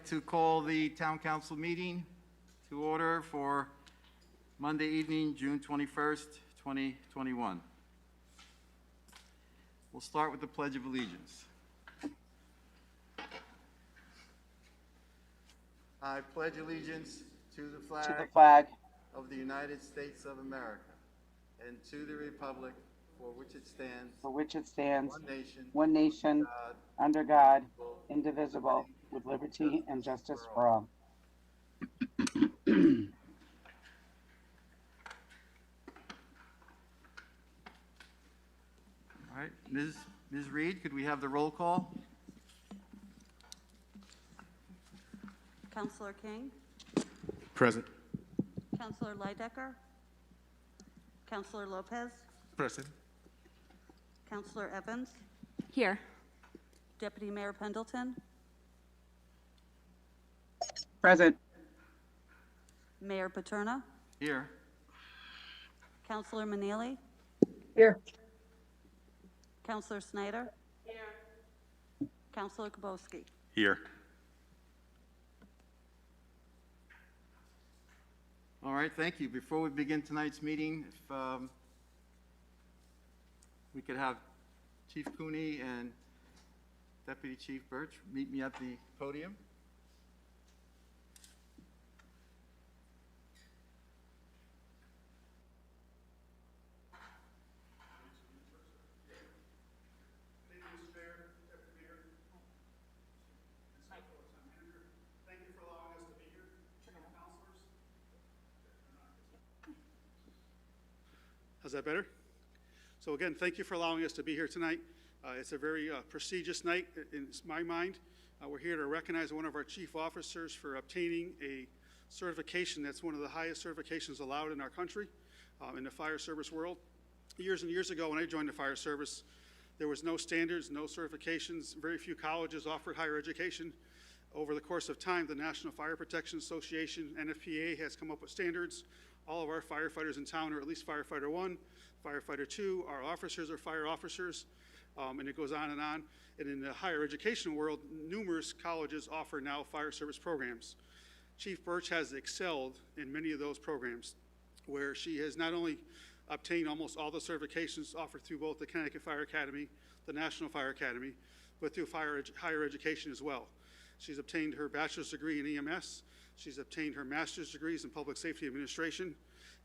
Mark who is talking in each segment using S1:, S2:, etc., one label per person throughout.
S1: to call the Town Council meeting to order for Monday evening, June 21st, 2021. We'll start with the Pledge of Allegiance. I pledge allegiance to the flag of the United States of America and to the republic for which it stands, one nation,
S2: under God, indivisible, with liberty and justice for all.
S1: All right, Ms. Reed, could we have the roll call?
S3: Councillor King,
S4: Present.
S3: Councillor Leidecker, Councillor Lopez,
S4: Present.
S3: Councillor Evans,
S5: Here.
S3: Deputy Mayor Pendleton,
S2: Present.
S3: Mayor Paterna,
S1: Here.
S3: Councillor Manili,
S2: Here.
S3: Councillor Snyder, here. Councillor Kabowski.
S4: Here.
S1: All right, thank you. Before we begin tonight's meeting, if we could have Chief Cooney and Deputy Chief Birch meet me at the podium.
S4: How's that better? So again, thank you for allowing us to be here tonight. It's a very prestigious night in my mind. We're here to recognize one of our chief officers for obtaining a certification that's one of the highest certifications allowed in our country, in the fire service world. Years and years ago when I joined the fire service, there was no standards, no certifications, very few colleges offered higher education. Over the course of time, the National Fire Protection Association, NFPA, has come up with standards. All of our firefighters in town are at least firefighter 1, firefighter 2, our officers are fire officers, and it goes on. And in the higher education world, numerous colleges offer now fire service programs. Chief Birch has excelled in many of those programs, where she has not only obtained almost all the certifications offered through both the Connecticut Fire Academy, the National Fire Academy, but through higher education as well. She's obtained her bachelor's degree in EMS. She's obtained her master's degrees in public safety administration,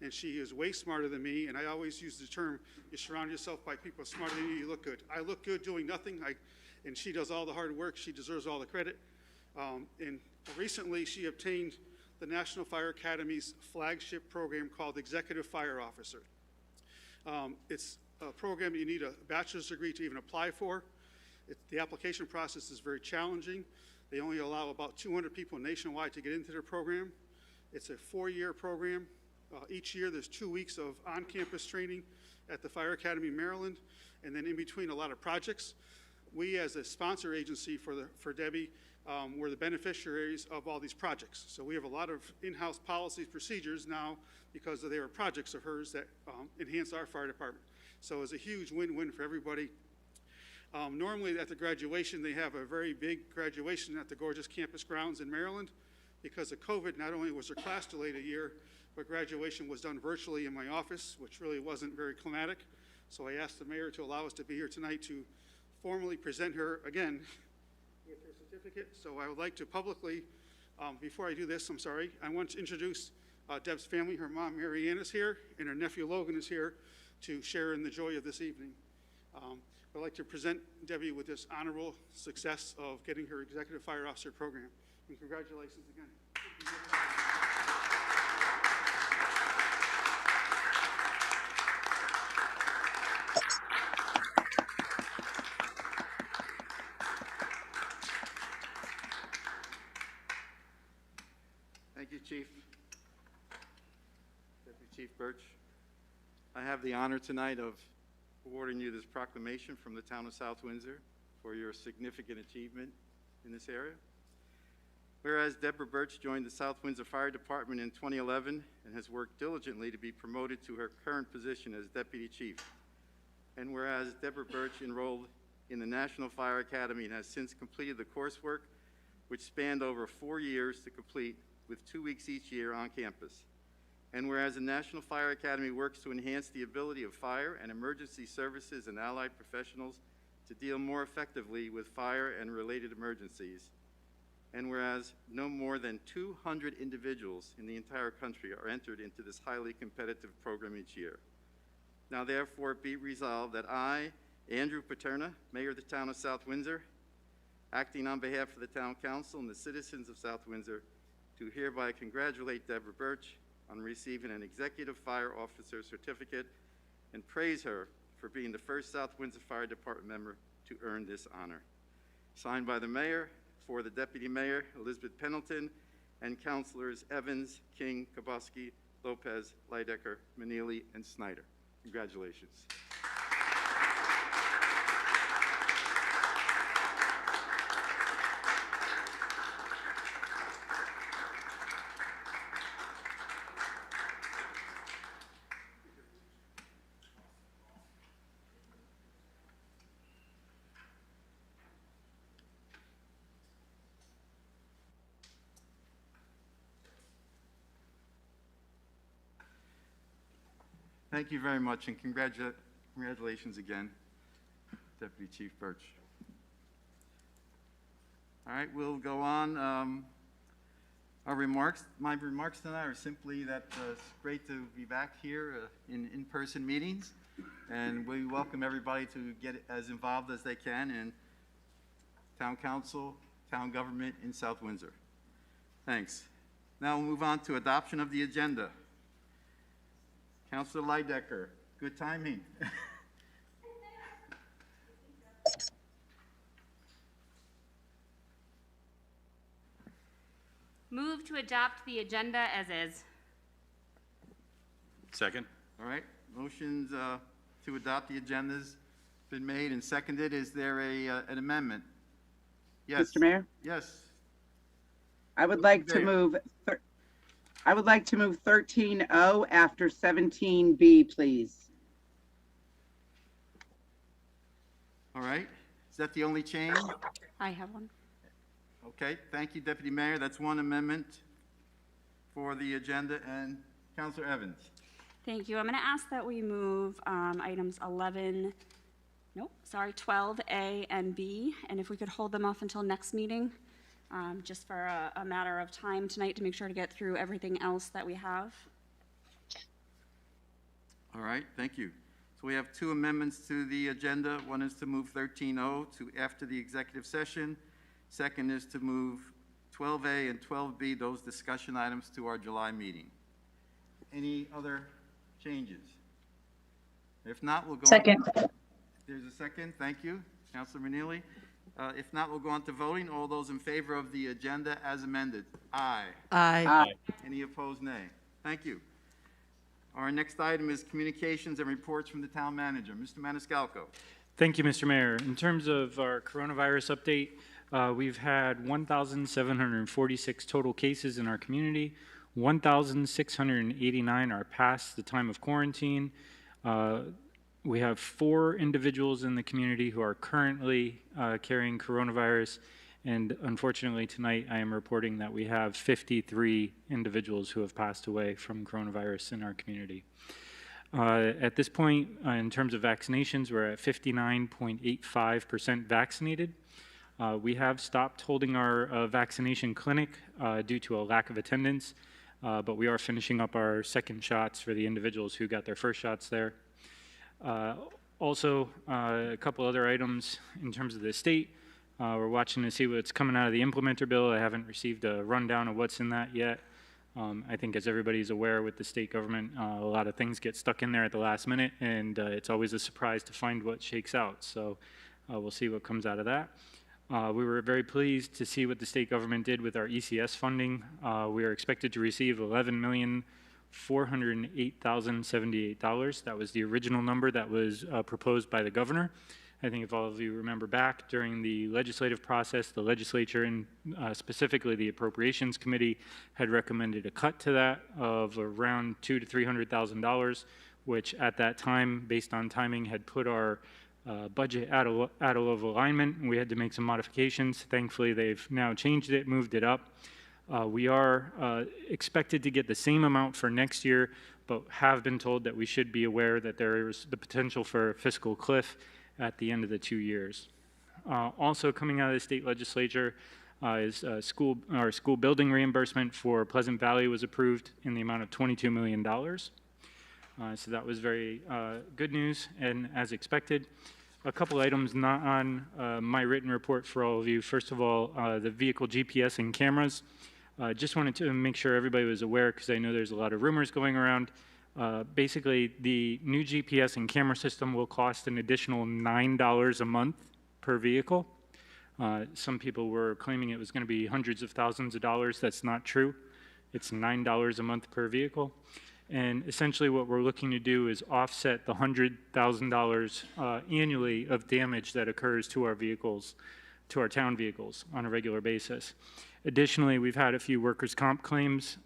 S4: and she is way smarter than me. And I always use the term, you surround yourself by people smarter than you, you look good. I look good doing nothing, and she does all the hard work. She deserves all the credit. And recently, she obtained the National Fire Academy's flagship program called Executive Fire Officer. It's a program that you need a bachelor's degree to even apply for. The application process is very challenging. They only allow about 200 people nationwide to get into their program. It's a 4-year program. Each year there's 2 weeks of on-campus training at the Fire Academy, Maryland, and then in between a lot of projects. We, as a sponsor agency for Debbie, we're the beneficiaries of all these projects. So we have a lot of in-house policies, procedures now because they are projects of hers that enhance our fire department. So it's a huge win-win for everybody. Normally at the graduation, they have a very big graduation at the gorgeous campus grounds in Maryland. Because of COVID, not only was their class delayed a year, but graduation was done virtually in my office, which really wasn't very climatic. So I asked the mayor to allow us to be here tonight to formally present her again with her certificate. So I would like to publicly, before I do this, I want to introduce Deb's family. Her mom, Mary Ann, is here, and her nephew, Logan, is here to share in the joy of this evening. I'd like to present Debbie with this honorable success of getting her Executive Fire Officer program. And congratulations again.
S1: Thank you, Chief. Deputy Chief Birch. I have the honor tonight of awarding you this proclamation from the town of South Windsor for your significant achievement in this area. Whereas Deborah Birch joined the South Windsor Fire Department in 2011 and has worked diligently to be promoted to her current position as Deputy Chief. And whereas Deborah Birch enrolled in the National Fire Academy and has since completed the coursework which spanned over 4 years to complete, with 2 weeks each year on campus. And whereas the National Fire Academy works to enhance the ability of fire and emergency services and allied professionals to deal more effectively with fire and related emergencies, and whereas no more than 200 individuals in the entire country are entered into this highly competitive program each year. Now therefore be resolved that I, Andrew Paterna, Mayor of the Town of South Windsor, acting on behalf of the Town Council and the citizens of South Windsor, do hereby congratulate Deborah Birch on receiving an Executive Fire Officer Certificate and praise her for being the first South Windsor Fire Department member to earn this honor. Signed by the Mayor, for the Deputy Mayor, Elizabeth Pendleton, and Councilors Evans, King, Kaboski, Lopez, Leidecker, Manili, and Snyder. Congratulations. Thank you very much, and congratulations again, Deputy Chief Birch. All right, we'll go on. My remarks tonight are simply that it's great to be back here in in-person meetings, and we welcome everybody to get as involved as they can in Town Council, town government in South Windsor. Thanks. Now we'll move on to adoption of the agenda. Councilor Leidecker, good timing.
S5: Move to adopt the agenda as is.
S6: Second.
S1: All right, motions to adopt the agenda's been made and seconded. Is there an amendment? Yes.
S2: Mr. Mayor,
S1: Yes.
S2: I would like to
S1: Mayor.
S2: move, I would like to move 13O after 17B, please.
S1: All right, is that the only change?
S3: I have one.
S1: Okay, thank you, Deputy Mayor. That's one amendment for the agenda. And Councilor Evans.
S3: Thank you. I'm going to ask that we move items 12A and B, and if we could hold them off until next meeting, just for a matter of time tonight to make sure to get through everything else that we have.
S1: All right, thank you. So we have two amendments to the agenda. One is to move 13O to after the executive session. Second is to move 12A and 12B, those discussion items, to our July meeting. Any other changes? If not, we'll go
S7: Second.
S1: on. There's a second. Thank you, Councilor Manili. If not, we'll go on to voting. All those in favor of the agenda as amended? Aye.
S7: Aye.
S1: Any opposed, nay. Thank you. Our next item is communications and reports from the town manager. Mr. Maniscalco.
S8: Thank you, Mr. Mayor. In terms of our coronavirus update, we've had 1,746 total cases in our community. 1,689 are past the time of quarantine. We have 4 individuals in the community who are currently carrying coronavirus, and unfortunately tonight I am reporting that we have 53 individuals who have passed away from coronavirus in our community. At this point, in terms of vaccinations, we're at 59.85% vaccinated. We have stopped holding our vaccination clinic due to a lack of attendance, but we are finishing up our second shots for the individuals who got their first shots there. Also, a couple other items in terms of the state. We're watching to see what's coming out of the implementer bill. I haven't received a rundown of what's in that yet. I think as everybody's aware with the state government, a lot of things get stuck in there at the last minute, and it's always a surprise to find what shakes out. So we'll see what comes out of that. We were very pleased to see what the state government did with our ECS funding. We are expected to receive $11,408,078. That was the original number that was proposed by the governor. I think if all of you remember back during the legislative process, the legislature and specifically the Appropriations Committee had recommended a cut to that of around $200,000 to $300,000, which at that time, based on timing, had put our budget out of alignment, and we had to make some modifications. Thankfully, they've now changed it, moved it up. We are expected to get the same amount for next year, but have been told that we should be aware that there is the potential for a fiscal cliff at the end of the 2 years. Also coming out of the state legislature is school building reimbursement for Pleasant Valley was approved in the amount of $22 million. So that was very good news, and as expected. A couple items not on my written report for all of you. First of all, the vehicle GPS and cameras. Just wanted to make sure everybody was aware, because I know there's a lot of rumors going around. Basically, the new GPS and camera system will cost an additional $9 a month per vehicle. Some people were claiming it was going to be hundreds of thousands of dollars. That's not true. It's $9 a month per vehicle. And essentially what we're looking to do is offset the $100,000 annually of damage that occurs to our vehicles, to our town vehicles on a regular basis. Additionally, we've had a few workers' comp claims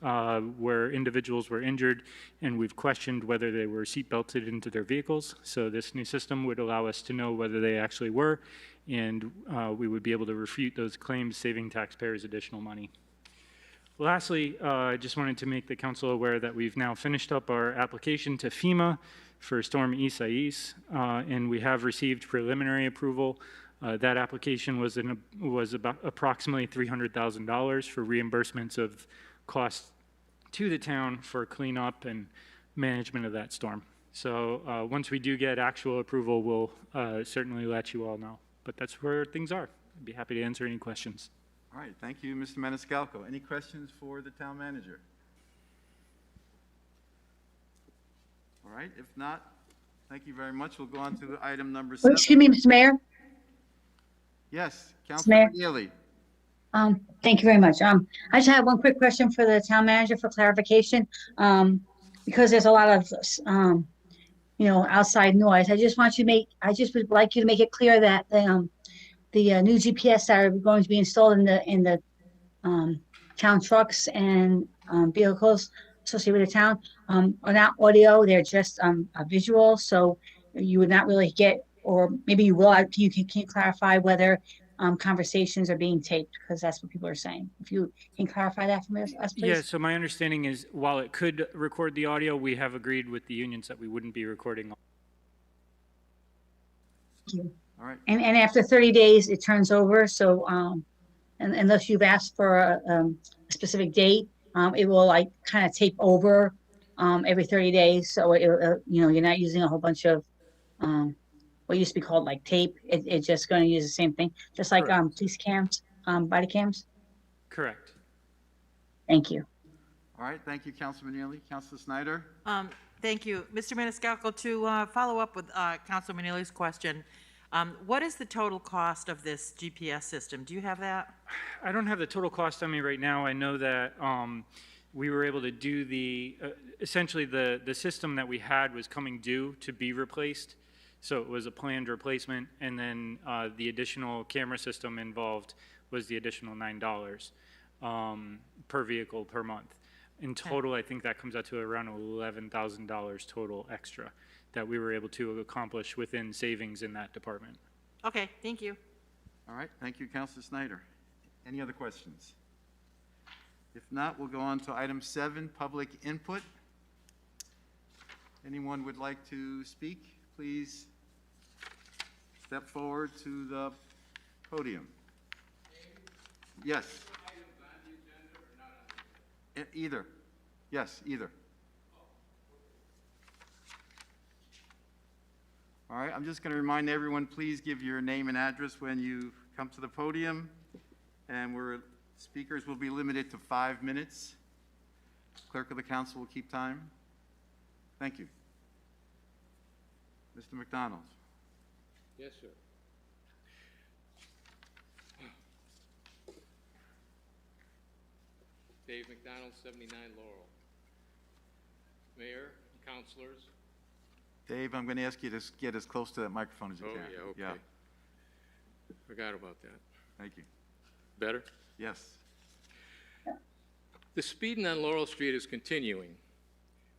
S8: where individuals were injured, and we've questioned whether they were seat belted into their vehicles. So this new system would allow us to know whether they actually were, and we would be able to refute those claims, saving taxpayers additional money. Lastly, I just wanted to make the council aware that we've now finished up our application to FEMA for Storm Isaias, and we have received preliminary approval. That application was about approximately $300,000 for reimbursements of costs to the town for cleanup and management of that storm. So once we do get actual approval, we'll certainly let you all know. But that's where things are. I'd be happy to answer any questions.
S1: All right, thank you, Mr. Maniscalco. Any questions for the town manager? All right, if not, thank you very much. We'll go on to item number 7.
S6: Excuse me, Mr. Mayor.
S1: Yes,
S6: Mayor.
S1: Councilman Neely.
S6: Thank you very much. I just have one quick question for the town manager for clarification. Because there's a lot of, outside noise. I just would like you to make it clear that the new GPS that are going to be installed in the town trucks and vehicles associated with the town are not audio. They're just a visual. So you would not really get, or maybe you will. You can clarify whether conversations are being taped, because that's what people are saying. If you can clarify that for us, please.
S8: Yeah, so my understanding is while it could record the audio, we have agreed with the unions that we wouldn't be recording.
S6: Thank you.
S1: All right,
S6: And after 30 days, it turns over. So and unless you've asked for a specific date, it will like kind of tape over every 30 days. So you're not using a whole bunch of what used to be called like tape. It's just going to use the same thing, just like
S8: Correct.
S6: police cams, body cams.
S8: Correct.
S6: Thank you.
S1: all right, thank you, Councilman Neely. Councilor Snyder?
S7: Thank you. Mr. Maniscalco, to follow up with Councilman Neely's question, what is the total cost of this GPS system? Do you have that?
S8: I don't have the total cost on me right now. I know that we were able to do essentially the system that we had was coming due to be replaced. So it was a planned replacement, and then the additional camera system involved was the additional $9 per vehicle per month. In total, I think that comes out to around $11,000 total extra that we were able to accomplish within savings in that department.
S7: Okay, thank you.
S1: All right, thank you, Councilor Snyder. Any other questions? If not, we'll go on to item 7, public input. Anyone would like to speak, please step forward to the podium. Yes. Either. Yes, either. All right, I'm just going to remind everyone, please give your name and address when you come to the podium. And speakers will be limited to 5 minutes. Clerk of the council will keep time. Thank you. Mr. McDonald.
S9: Yes, sir. Dave McDonald, 79 Laurel. Mayor, councilors.
S1: Dave, I'm going to ask you to get as close to that microphone as you
S9: Oh,
S1: can.
S9: yeah, okay. Forgot about that.
S1: Thank you.
S9: Better?
S1: Yes.
S9: The speeding on Laurel Street is continuing.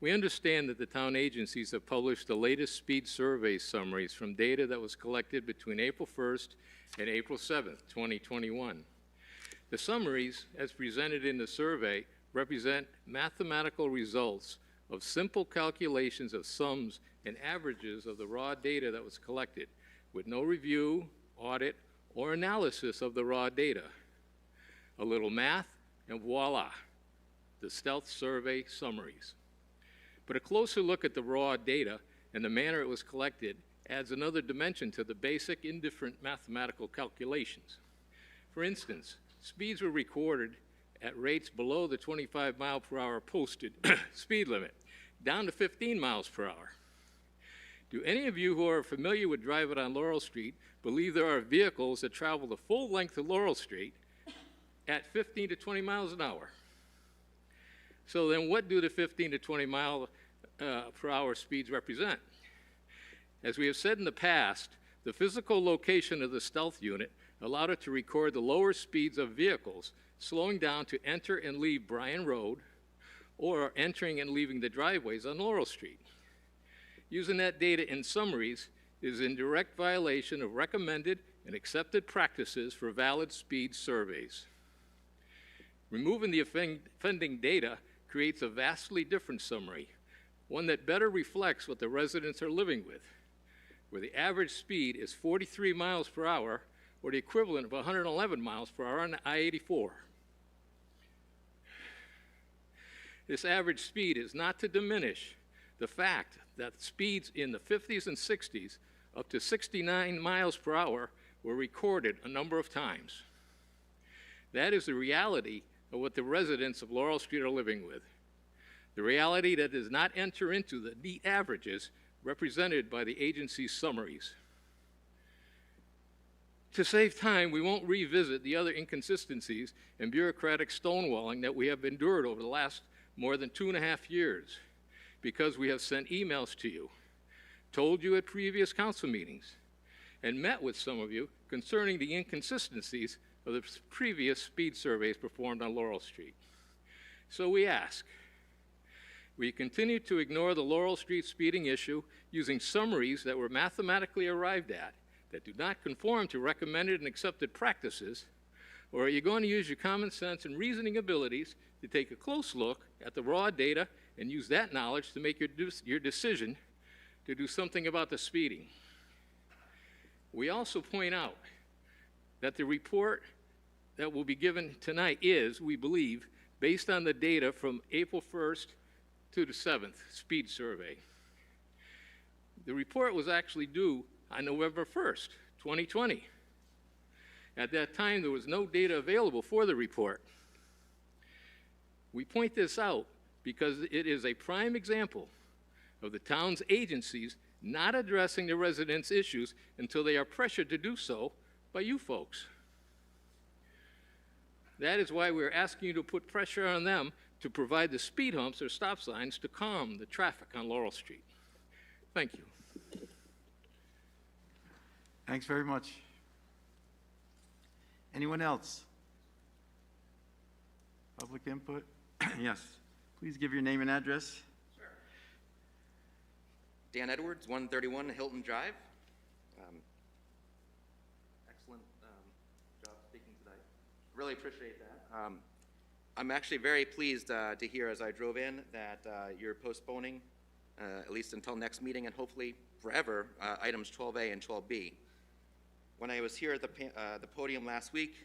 S9: We understand that the town agencies have published the latest speed survey summaries from data that was collected between April 1st and April 7th, 2021. The summaries, as presented in the survey, represent mathematical results of simple calculations of sums and averages of the raw data that was collected, with no review, audit, or analysis of the raw data. A little math, and voila, the stealth survey summaries. But a closer look at the raw data and the manner it was collected adds another dimension to the basic indifferent mathematical calculations. For instance, speeds were recorded at rates below the 25 mile per hour posted speed limit, down to 15 miles per hour. Do any of you who are familiar with driving on Laurel Street believe there are vehicles that travel the full length of Laurel Street at 15 to 20 miles an hour? So then what do the 15 to 20 mile per hour speeds represent? As we have said in the past, the physical location of the stealth unit allowed it to record the lower speeds of vehicles slowing down to enter and leave Bryan Road or entering and leaving the driveways on Laurel Street. Using that data in summaries is in direct violation of recommended and accepted practices for valid speed surveys. Removing the offending data creates a vastly different summary, one that better reflects what the residents are living with, where the average speed is 43 miles per hour, or the equivalent of 111 miles per hour on I-84. This average speed is not to diminish the fact that speeds in the 50s and 60s up to 69 miles per hour were recorded a number of times. That is the reality of what the residents of Laurel Street are living with. The reality that does not enter into the neat averages represented by the agency's summaries. To save time, we won't revisit the other inconsistencies and bureaucratic stonewalling that we have endured over the last more than 2.5 years, because we have sent emails to you, told you at previous council meetings, and met with some of you concerning the inconsistencies of the previous speed surveys performed on Laurel Street. So we ask, will you continue to ignore the Laurel Street speeding issue using summaries that were mathematically arrived at that do not conform to recommended and accepted practices, or are you going to use your common sense and reasoning abilities to take a close look at the raw data and use that knowledge to make your decision to do something about the speeding? We also point out that the report that will be given tonight is, we believe, based on the data from April 1st to the 7th speed survey. The report was actually due on November 1st, 2020. At that time, there was no data available for the report. We point this out because it is a prime example of the town's agencies not addressing the residents' issues until they are pressured to do so by you folks. That is why we're asking you to put pressure on them to provide the speed humps or stop signs to calm the traffic on Laurel Street. Thank you.
S1: Thanks very much. Anyone else? Public input? Yes. Please give your name and address.
S10: Dan Edwards, 131 Hilton Drive. Excellent job speaking tonight. Really appreciate that. I'm actually very pleased to hear as I drove in that you're postponing, at least until next meeting and hopefully forever, items 12A and 12B. When I was here at the podium last week,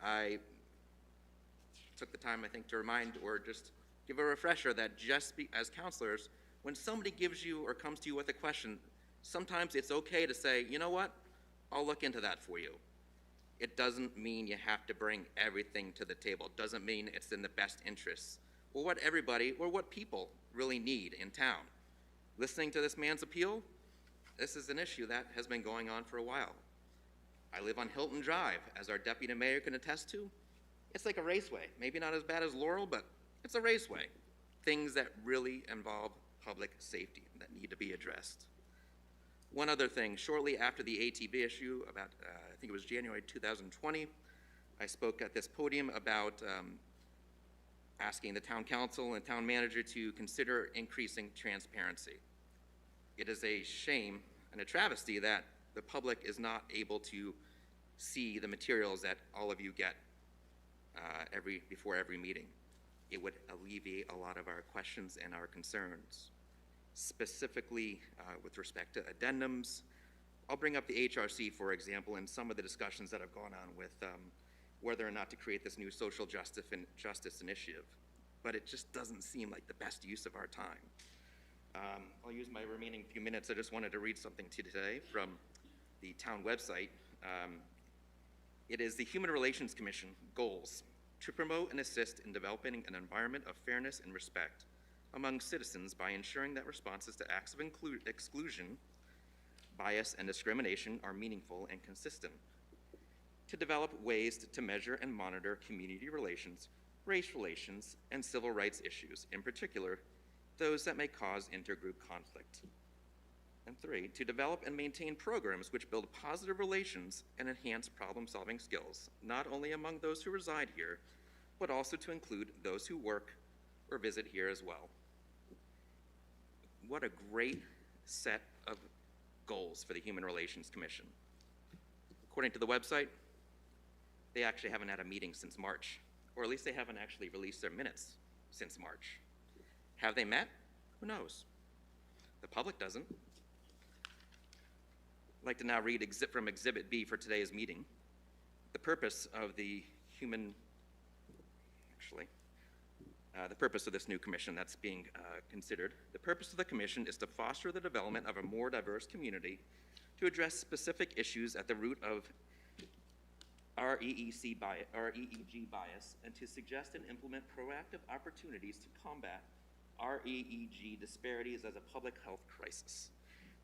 S10: I took the time, I think, to remind or just give a refresher that as counselors, when somebody gives you or comes to you with a question, sometimes it's okay to say, you know what, I'll look into that for you. It doesn't mean you have to bring everything to the table. It doesn't mean it's in the best interests or what everybody or what people really need in town. Listening to this man's appeal, this is an issue that has been going on for a while. I live on Hilton Drive, as our deputy mayor can attest to. It's like a raceway. Maybe not as bad as Laurel, but it's a raceway. Things that really involve public safety that need to be addressed. One other thing, shortly after the ATV issue, about I think it was January 2020, I spoke at this podium about asking the town council and town manager to consider increasing transparency. It is a shame and a travesty that the public is not able to see the materials that all of you get before every meeting. It would alleviate a lot of our questions and our concerns. Specifically, with respect to addendums, I'll bring up the HRC, for example, and some of the discussions that have gone on with whether or not to create this new social justice initiative. But it just doesn't seem like the best use of our time. I'll use my remaining few minutes. I just wanted to read something to you today from the town website. It is the Human Relations Commission goals to promote and assist in developing an environment of fairness and respect among citizens by ensuring that responses to acts of exclusion, bias, and discrimination are meaningful and consistent, to develop ways to measure and monitor community relations, race relations, and civil rights issues, in particular, those that may cause intergroup conflict. And 3, to develop and maintain programs which build positive relations and enhance problem-solving skills, not only among those who reside here, but also to include those who work or visit here as well. What a great set of goals for the Human Relations Commission. According to the website, they actually haven't had a meeting since March, or at least they haven't actually released their minutes since March. Have they met? Who knows? The public doesn't. I'd like to now read from Exhibit B for today's meeting. The purpose of the purpose of this new commission that's being considered. The purpose of the commission is to foster the development of a more diverse community, to address specific issues at the root of REEG bias, and to suggest and implement proactive opportunities to combat REEG disparities as a public health crisis.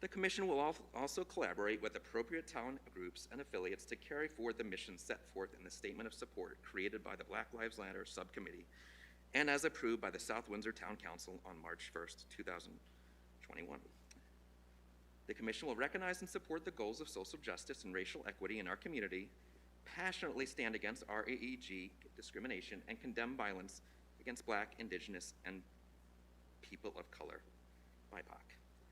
S10: The commission will also collaborate with appropriate town groups and affiliates to carry forward the mission set forth in the Statement of Support created by the Black Lives Matter Subcommittee and as approved by the South Windsor Town Council on March 1st, 2021. The commission will recognize and support the goals of social justice and racial equity in our community, passionately stand against REEG discrimination, and condemn violence against Black, Indigenous, and people of color, BIPOC.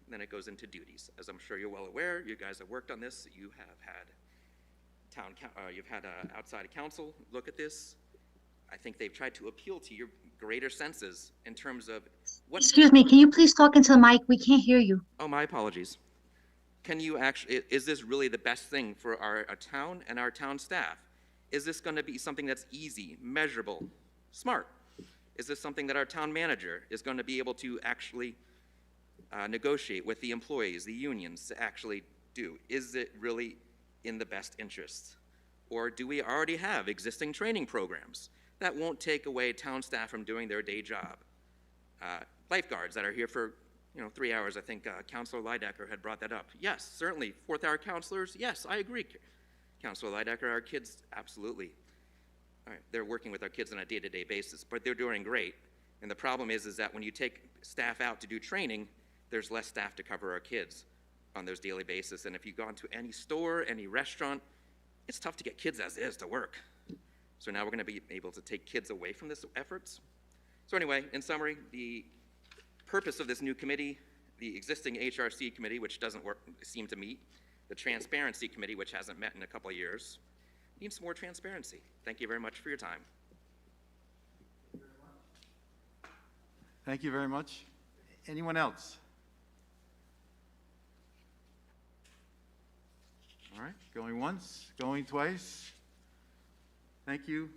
S10: And then it goes into duties. As I'm sure you're well aware, you guys have worked on this. You have had you've had outside counsel look at this. I think they've tried to appeal to your greater senses in terms of what.
S6: Excuse me, can you please talk into the mic? We can't hear you.
S10: Oh, my apologies. Can you actually, is this really the best thing for our town and our town staff? Is this going to be something that's easy, measurable, smart? Is this something that our town manager is going to be able to actually negotiate with the employees, the unions, to actually do? Is it really in the best interest? Or do we already have existing training programs that won't take away town staff from doing their day job? Lifeguards that are here for 3 hours. I think Councilor Lidecker had brought that up. Yes, certainly. Fourth hour counselors, yes, I agree. Councilor Lidecker, our kids, absolutely. All right, they're working with our kids on a day-to-day basis, but they're doing great. And the problem is that when you take staff out to do training, there's less staff to cover our kids on those daily basis. And if you go into any store, any restaurant, it's tough to get kids as is to work. So now we're going to be able to take kids away from this efforts. So anyway, in summary, the purpose of this new committee, the existing HRC committee, which doesn't seem to meet, the Transparency Committee, which hasn't met in a couple of years, needs more transparency. Thank you very much for your time.
S1: Thank you very much. Anyone else? All right, going once, going twice. Thank you.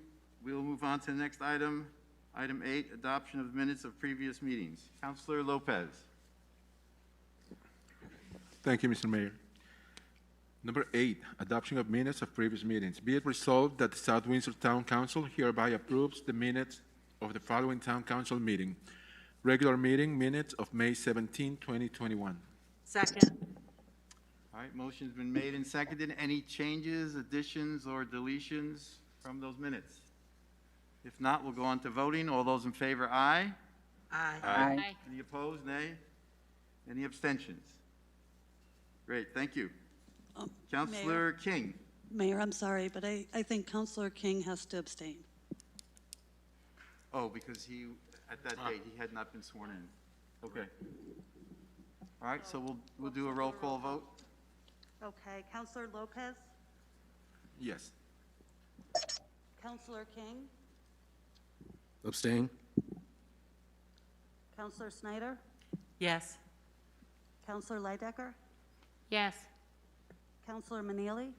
S1: We'll move on to the next item. Item 8, adoption of minutes of previous meetings. Councilor Lopez.
S11: Thank you, Mr. Mayor. Number 8, adoption of minutes of previous meetings. Be it resolved that the South Windsor Town Council hereby approves the minutes of the following Town Council meeting. Regular meeting minutes of May 17, 2021.
S7: Second.
S1: All right, motion's been made and seconded. Any changes, additions, or deletions from those minutes? If not, we'll go on to voting. All those in favor, aye.
S7: Aye.
S2: Aye.
S1: Any opposed, nay? Any abstentions? Great, thank you. Councilor King.
S12: Mayor, I'm sorry, but I think Councilor King has to abstain.
S1: Oh, because he, at that date, he had not been sworn in. Okay. All right, so we'll do a roll call vote.
S12: Okay, Counselor Lopez,
S11: Yes.
S12: Counselor King,
S13: Abstain?
S12: Counselor Snyder,
S7: Yes.
S12: Counselor Lidecker,
S5: Yes.
S12: Counselor Manili.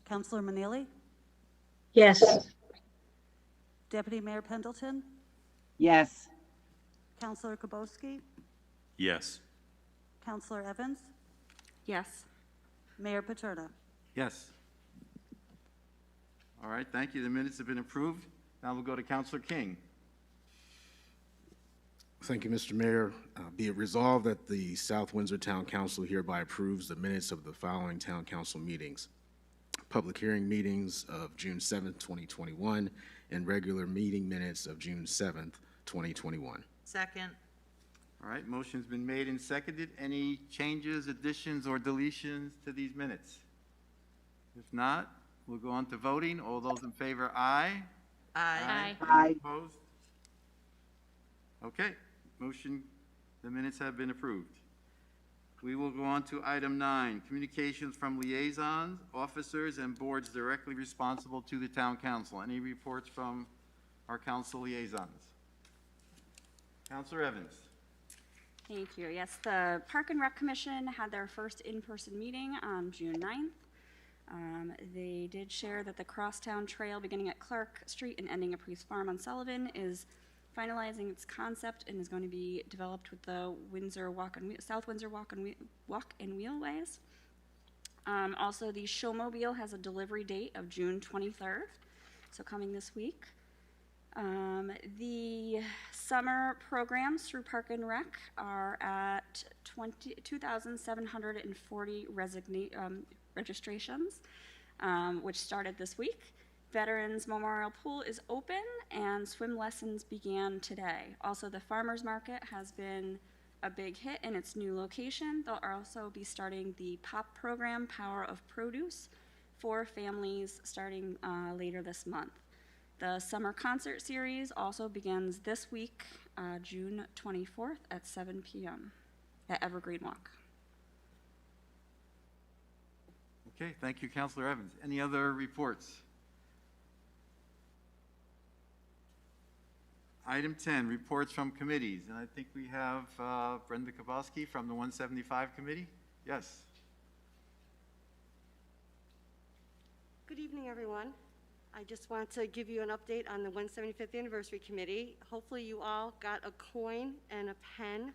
S12: Counselor Manili,
S6: Yes.
S12: Deputy Mayor Pendleton,
S2: Yes.
S12: Counselor Kabowski,
S13: Yes.
S12: Counselor Evans,
S3: Yes.
S12: Mayor Paterna.
S1: Yes. All right, thank you. The minutes have been approved. Now we'll go to Counselor King.
S13: Thank you, Mr. Mayor. Be it resolved that the South Windsor Town Council hereby approves the minutes of the following town council meetings. Public hearing meetings of June 7th, 2021, and regular meeting minutes of June 7th, 2021.
S7: Second.
S1: All right, motion's been made and seconded. Any changes, additions, or deletions to these minutes? If not, we'll go on to voting. All those in favor, aye.
S7: Aye.
S2: Aye.
S1: Opposed? Okay, the minutes have been approved. We will go on to item 9, communications from liaisons, officers, and boards directly responsible to the town council. Any reports from our council liaisons? Counselor Evans.
S3: Thank you. Yes, the Park and Rec Commission had their first in-person meeting on June 9th. They did share that the Crosstown Trail beginning at Clark Street and ending at Priest Farm on Sullivan is finalizing its concept and is going to be developed with the South Windsor Walk and Wheelways. Also, the Showmobile has a delivery date of June 23rd, so coming this week. The summer programs through Park and Rec are at 2,740 registrations, which started this week. Veterans Memorial Pool is open and swim lessons began today. Also, the farmers market has been a big hit in its new location. They'll also be starting the POP program, Power of Produce, for families starting later this month. The summer concert series also begins this week, June 24th at 7 p.m. at Evergreen Walk.
S1: Okay, thank you, Counselor Evans. Any other reports? Item 10, reports from committees, and I think we have Brenda Kabowski from the 175 Committee. Yes.
S12: Good evening, everyone. I just want to give you an update on the 175th Anniversary Committee. Hopefully you all got a coin and a pen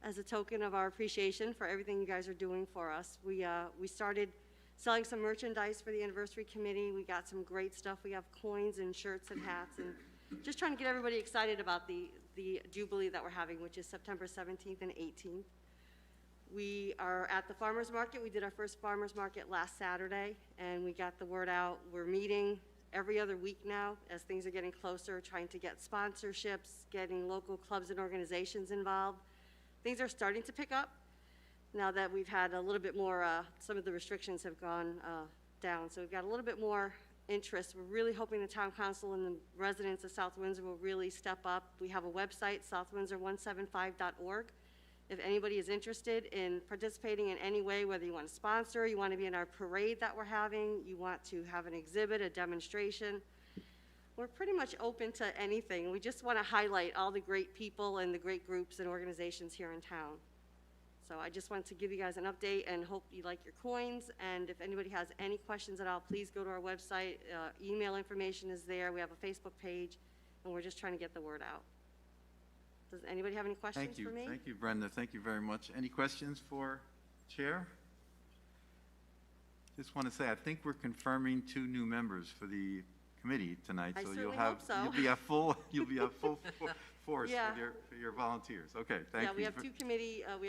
S12: as a token of our appreciation for everything you guys are doing for us. We started selling some merchandise for the Anniversary Committee. We got some great stuff. We have coins and shirts and hats, and just trying to get everybody excited about the Jubilee that we're having, which is September 17th and 18th. We are at the farmers market. We did our first farmers market last Saturday, and we got the word out. We're meeting every other week now as things are getting closer, trying to get sponsorships, getting local clubs and organizations involved. Things are starting to pick up now that we've had a little bit more, some of the restrictions have gone down. So we've got a little bit more interest. We're really hoping the town council and the residents of South Windsor will really step up. We have a website, southwindsor175.org. If anybody is interested in participating in any way, whether you want to sponsor, you want to be in our parade that we're having, you want to have an exhibit, a demonstration, we're pretty much open to anything. We just want to highlight all the great people and the great groups and organizations here in town. So I just wanted to give you guys an update and hope you like your coins. And if anybody has any questions at all, please go to our website. Email information is there. We have a Facebook page, and we're just trying to get the word out. Does anybody have any questions for me?
S1: Thank you, Brenda. Thank you very much. Any questions for Chair? Just want to say, I think we're confirming 2 new members for the committee tonight.
S12: I
S1: So
S12: certainly
S1: you'll have,
S12: hope so.
S1: you'll be a full force
S12: Yeah.
S1: for your volunteers. Okay, thank you.
S12: Yeah, we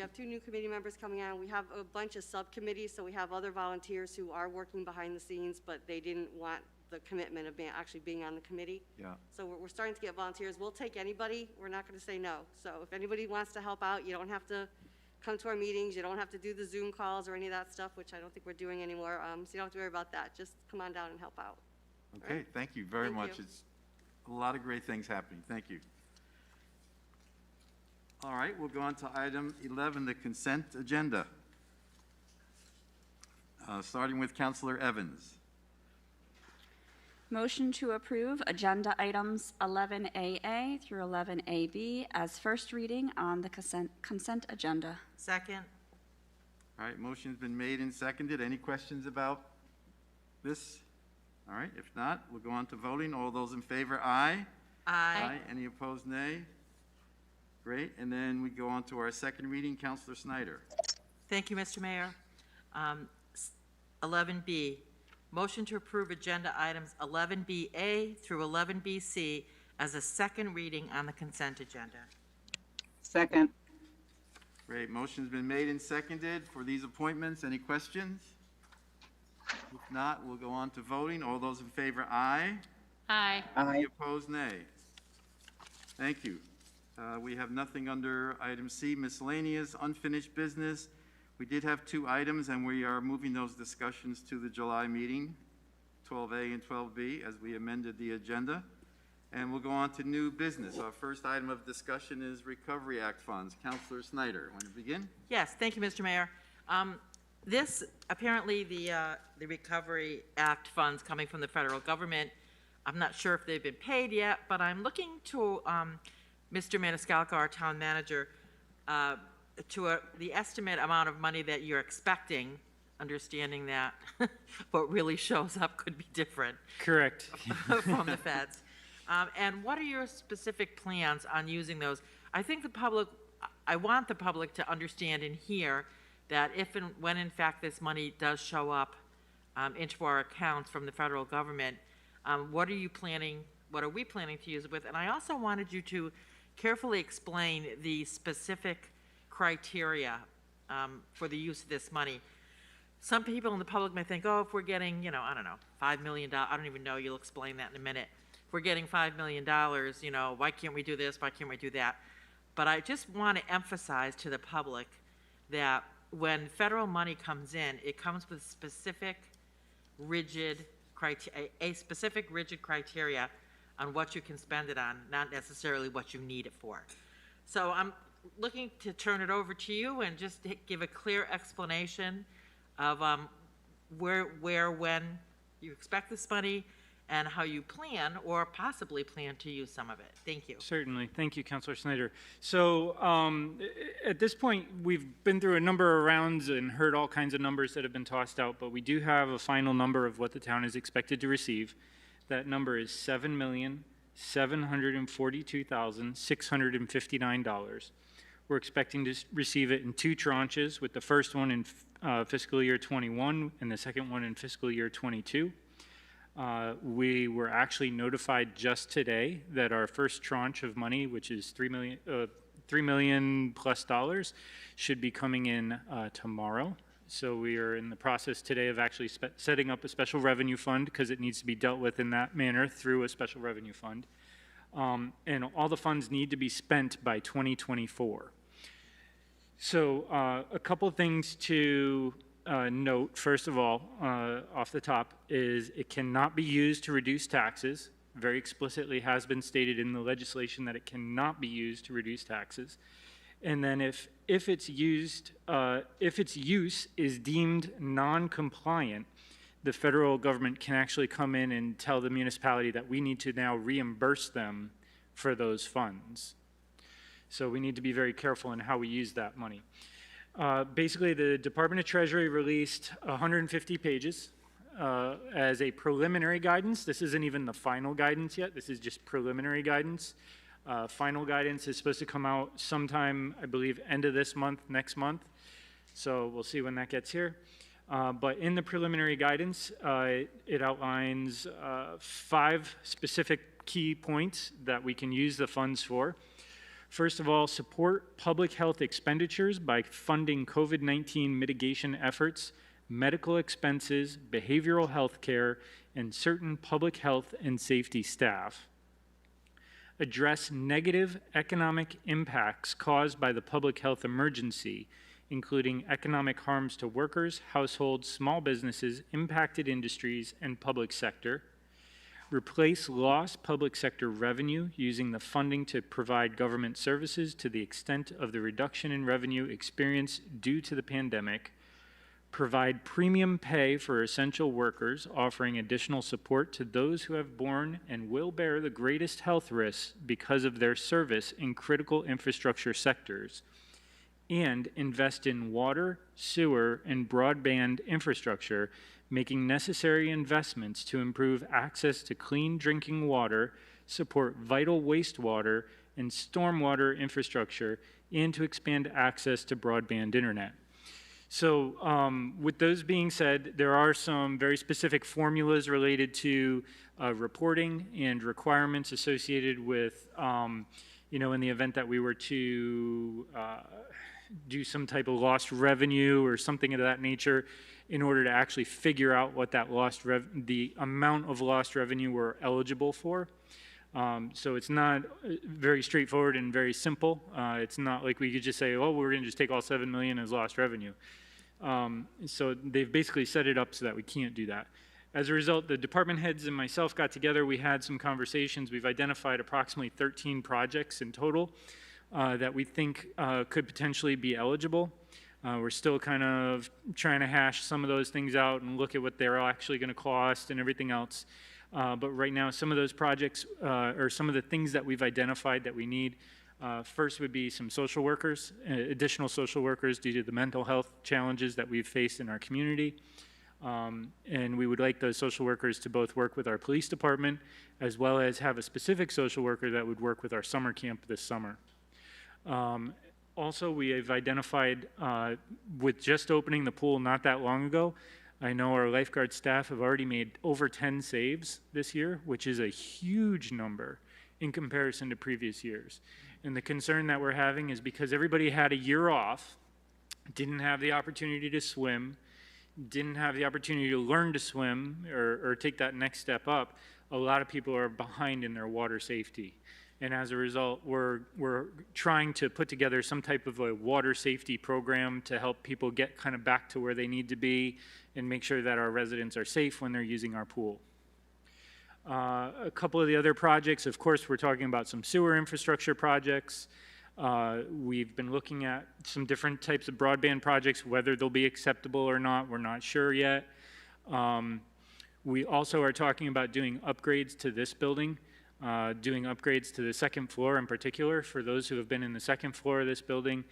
S12: have 2 new committee members coming on. We have a bunch of subcommittees, so we have other volunteers who are working behind the scenes, but they didn't want the commitment of actually being on the committee.
S1: Yeah.
S12: So we're starting to get volunteers. We'll take anybody. We're not going to say no. So if anybody wants to help out, you don't have to come to our meetings. You don't have to do the Zoom calls or any of that stuff, which I don't think we're doing anymore. So you don't have to worry about that. Just come on down and help out.
S1: Okay, thank you very
S12: Thank
S1: much.
S12: you.
S1: It's a lot of great things happening. Thank you. All right, we'll go on to item 11, the consent agenda. Starting with Counselor Evans.
S3: Motion to approve agenda items 11AA through 11AB as first reading on the consent agenda.
S7: Second.
S1: All right, motion's been made and seconded. Any questions about this? All right, if not, we'll go on to voting. All those in favor, aye.
S7: Aye.
S1: Any opposed, nay? Great, and then we go on to our second reading. Counselor Snyder.
S7: Thank you, Mr. Mayor. 11B, motion to approve agenda items 11BA through 11BC as a second reading on the consent agenda.
S2: Second.
S1: Great, motion's been made and seconded for these appointments. Any questions? If not, we'll go on to voting. All those in favor, aye.
S5: Aye.
S1: Any opposed, nay? Thank you. We have nothing under item C, miscellaneous, unfinished business. We did have 2 items, and we are moving those discussions to the July meeting, 12A and 12B, as we amended the agenda. And we'll go on to new business. Our first item of discussion is Recovery Act funds. Counselor Snyder, want to begin?
S7: Yes, thank you, Mr. Mayor. This, apparently, the Recovery Act funds coming from the federal government, I'm not sure if they've been paid yet, but I'm looking to Mr. Maniscalco, our town manager, to the estimate amount of money that you're expecting, understanding that what really shows up could be different.
S8: Correct.
S7: From the feds. And what are your specific plans on using those? I think I want the public to understand and hear that if and when in fact this money does show up into our accounts from the federal government, what are we planning to use it with? And I also wanted you to carefully explain the specific criteria for the use of this money. Some people in the public may think, oh, if we're getting, I don't know, $5 million, I don't even know, you'll explain that in a minute. If we're getting $5 million, why can't we do this, why can't we do that? But I just want to emphasize to the public that when federal money comes in, it comes with specific rigid criteria on what you can spend it on, not necessarily what you need it for. So I'm looking to turn it over to you and just give a clear explanation of where, when you expect this money and how you plan or possibly plan to use some of it. Thank you.
S8: Certainly. Thank you, Councilor Snyder. So at this point, we've been through a number of rounds and heard all kinds of numbers that have been tossed out, but we do have a final number of what the town is expected to receive. That number is $7,742,659. We're expecting to receive it in 2 tranches, with the first one in fiscal year 21 and the second one in fiscal year 22. We were actually notified just today that our first tranche of money, which is $3 million plus, should be coming in tomorrow. So we are in the process today of actually setting up a special revenue fund, because it needs to be dealt with in that manner through a special revenue fund. And all the funds need to be spent by 2024. So a couple of things to note, first of all, off the top, is it cannot be used to reduce taxes. Very explicitly has been stated in the legislation that it cannot be used to reduce taxes. And then if its use is deemed non-compliant, the federal government can actually come in and tell the municipality that we need to now reimburse them for those funds. So we need to be very careful in how we use that money. Basically, the Department of Treasury released 150 pages as a preliminary guidance. This isn't even the final guidance yet. This is just preliminary guidance. Final guidance is supposed to come out sometime, I believe, end of this month, next month. So we'll see when that gets here. But in the preliminary guidance, it outlines 5 specific key points that we can use the funds for. First of all, support public health expenditures by funding COVID-19 mitigation efforts, medical expenses, behavioral health care, and certain public health and safety staff. Address negative economic impacts caused by the public health emergency, including economic harms to workers, households, small businesses, impacted industries, and public sector. Replace lost public sector revenue using the funding to provide government services to the extent of the reduction in revenue experienced due to the pandemic. Provide premium pay for essential workers, offering additional support to those who have borne and will bear the greatest health risks because of their service in critical infrastructure sectors. And invest in water, sewer, and broadband infrastructure, making necessary investments to improve access to clean drinking water, support vital wastewater and stormwater infrastructure, and to expand access to broadband internet. So with those being said, there are some very specific formulas related to reporting and requirements associated with, you know, in the event that we were to do some type of lost revenue or something of that nature, in order to actually figure out what that the amount of lost revenue we're eligible for. So it's not very straightforward and very simple. It's not like we could just say, oh, we're going to just take all $7 million as lost revenue. So they've basically set it up so that we can't do that. As a result, the department heads and myself got together. We had some conversations. We've identified approximately 13 projects in total that we think could potentially be eligible. We're still kind of trying to hash some of those things out and look at what they're actually going to cost and everything else. But right now, some of those projects, or some of the things that we've identified that we need, first would be some social workers, additional social workers due to the mental health challenges that we've faced in our community. And we would like those social workers to both work with our police department, as well as have a specific social worker that would work with our summer camp this summer. Also, we have identified, with just opening the pool not that long ago, I know our lifeguard staff have already made over 10 saves this year, which is a huge number in comparison to previous years. And the concern that we're having is because everybody had a year off, didn't have the opportunity to swim, didn't have the opportunity to learn to swim or take that next step up, a lot of people are behind in their water safety. And as a result, we're trying to put together some type of a water safety program to help people get kind of back to where they need to be and make sure that our residents are safe when they're using our pool. A couple of the other projects, of course, we're talking about some sewer infrastructure projects. We've been looking at some different types of broadband projects, whether they'll be acceptable or not, we're not sure yet. We also are talking about doing upgrades to this building. Doing upgrades to the second floor in particular. For those who have been in the second floor of this building,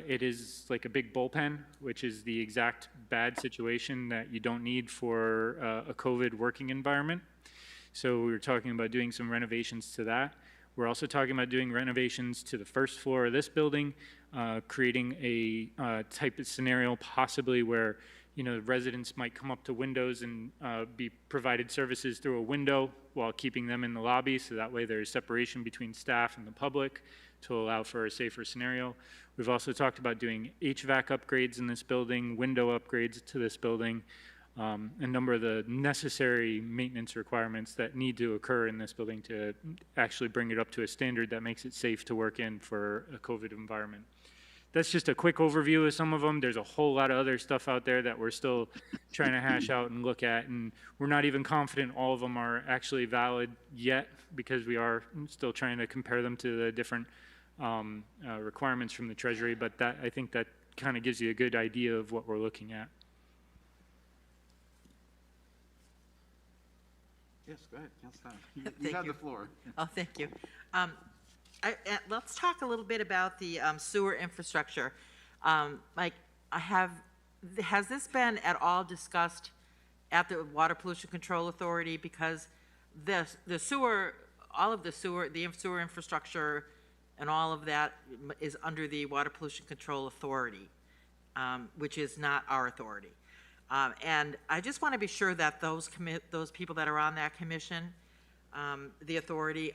S8: it is like a big bullpen, which is the exact bad situation that you don't need for a COVID working environment. So we were talking about doing some renovations to that. We're also talking about doing renovations to the first floor of this building, creating a type of scenario possibly where, you know, residents might come up to windows and be provided services through a window while keeping them in the lobby, so that way there's separation between staff and the public to allow for a safer scenario. We've also talked about doing HVAC upgrades in this building, window upgrades to this building, a number of the necessary maintenance requirements that need to occur in this building to actually bring it up to a standard that makes it safe to work in for a COVID environment. That's just a quick overview of some of them. There's a whole lot of other stuff out there that we're still trying to hash out and look at, and we're not even confident all of them are actually valid yet because we are still trying to compare them to the different requirements from the Treasury, but that, I think that kind of gives you a good idea of what we're looking at.
S14: Yes, go ahead, Councilman. You have the floor.
S7: Oh, thank you. Let's talk a little bit about the sewer infrastructure. Mike, has this been at all discussed at the Water Pollution Control Authority? Because the sewer infrastructure and all of that is under the Water Pollution Control Authority, which is not our authority. And I just want to be sure that those people that are on that commission, the authority,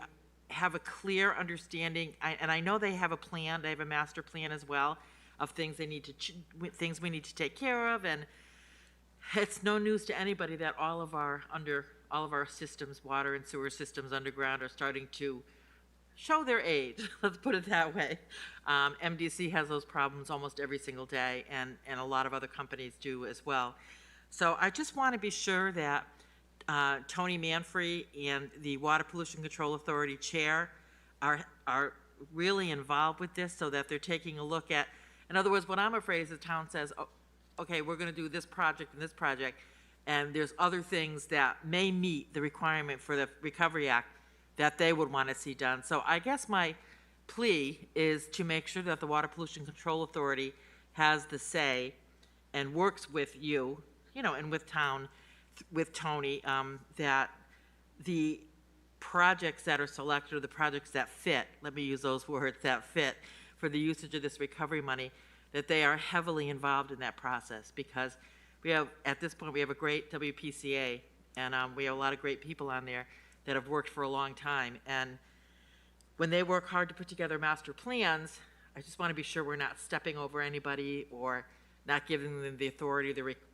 S7: have a clear understanding, and I know they have a plan, they have a master plan as well of things they need to, things we need to take care of, and it's no news to anybody that all of our systems, water and sewer systems underground, are starting to show their age, let's put it that way. MDC has those problems almost every single day, and a lot of other companies do as well. So I just want to be sure that Tony Manfrey and the Water Pollution Control Authority Chair are really involved with this, so that they're taking a look at, in other words, what I'm afraid is the town says, oh, okay, we're going to do this project and this project, and there's other things that may meet the requirement for the Recovery Act that they would want to see done. So I guess my plea is to make sure that the Water Pollution Control Authority has the say and works with you, and with Tony, that the projects that are selected, or the projects that fit, let me use those words, that fit for the usage of this recovery money, that they are heavily involved in that process, because we have, at this point, we have a great WPCA, and we have a lot of great people on there that have worked for a long time, and when they work hard to put together master plans, I just want to be sure we're not stepping over anybody or not giving them the authority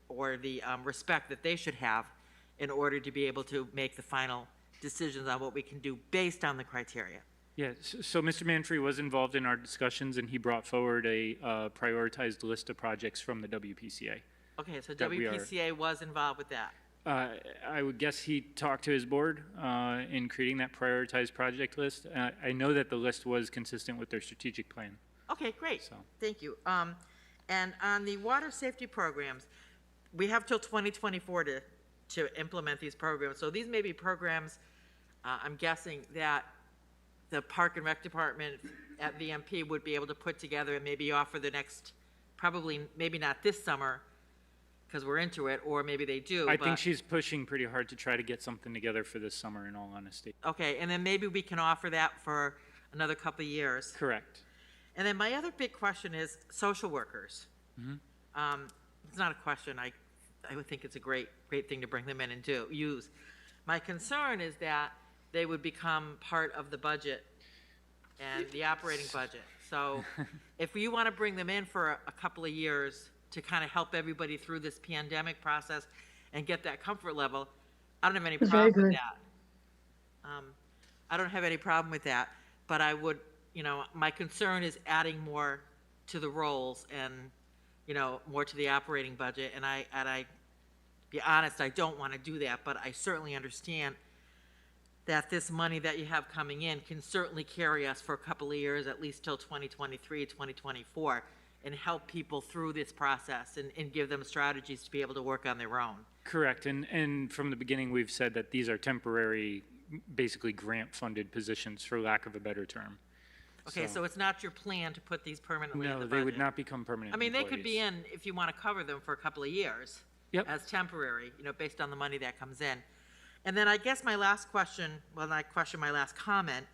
S7: or the respect that they should have in order to be able to make the final decisions on what we can do based on the criteria.
S8: Yeah, so Mr. Manfrey was involved in our discussions, and he brought forward a prioritized list of projects from the WPCA.
S7: Okay, so WPCA was involved with that.
S8: I would guess he talked to his board in creating that prioritized project list. I know that the list was consistent with their strategic plan.
S7: Okay, great. So. Thank you. And on the water safety programs, we have till 2024 to implement these programs. So these may be programs, I'm guessing, that the Park and Rec Department at VMP would be able to put together and maybe offer the next, probably, maybe not this summer, because we're into it, or maybe they do.
S8: I think she's pushing pretty hard to try to get something together for this summer, in all honesty.
S7: Okay, and then maybe we can offer that for another couple of years.
S8: Correct.
S7: And then my other big question is social workers. Mm-hmm. It's not a question. I would think it's a great thing to bring them in and use. My concern is that they would become part of the budget and the operating budget. So if you want to bring them in for a couple of years to kind of help everybody through this pandemic process and get that comfort level, I don't have any problem with that. I don't have any problem with that, but I would, my concern is adding more to the roles and, more to the operating budget. And I be honest, I don't want to do that, but I certainly understand that this money that you have coming in can certainly carry us for a couple of years, at least till 2023, 2024, and help people through this process and give them strategies to be able to work on their own.
S8: Correct. And from the beginning, we've said that these are temporary, basically grant-funded positions, for lack of a better term.
S7: Okay, so it's not your plan to put these permanently in the budget?
S8: No, they would not become permanent
S7: employees.
S8: employees.
S7: They could be in if you want to cover them for a couple of years.
S8: Yep.
S7: As temporary, based on the money that comes in. And then I guess my last question, my last comment,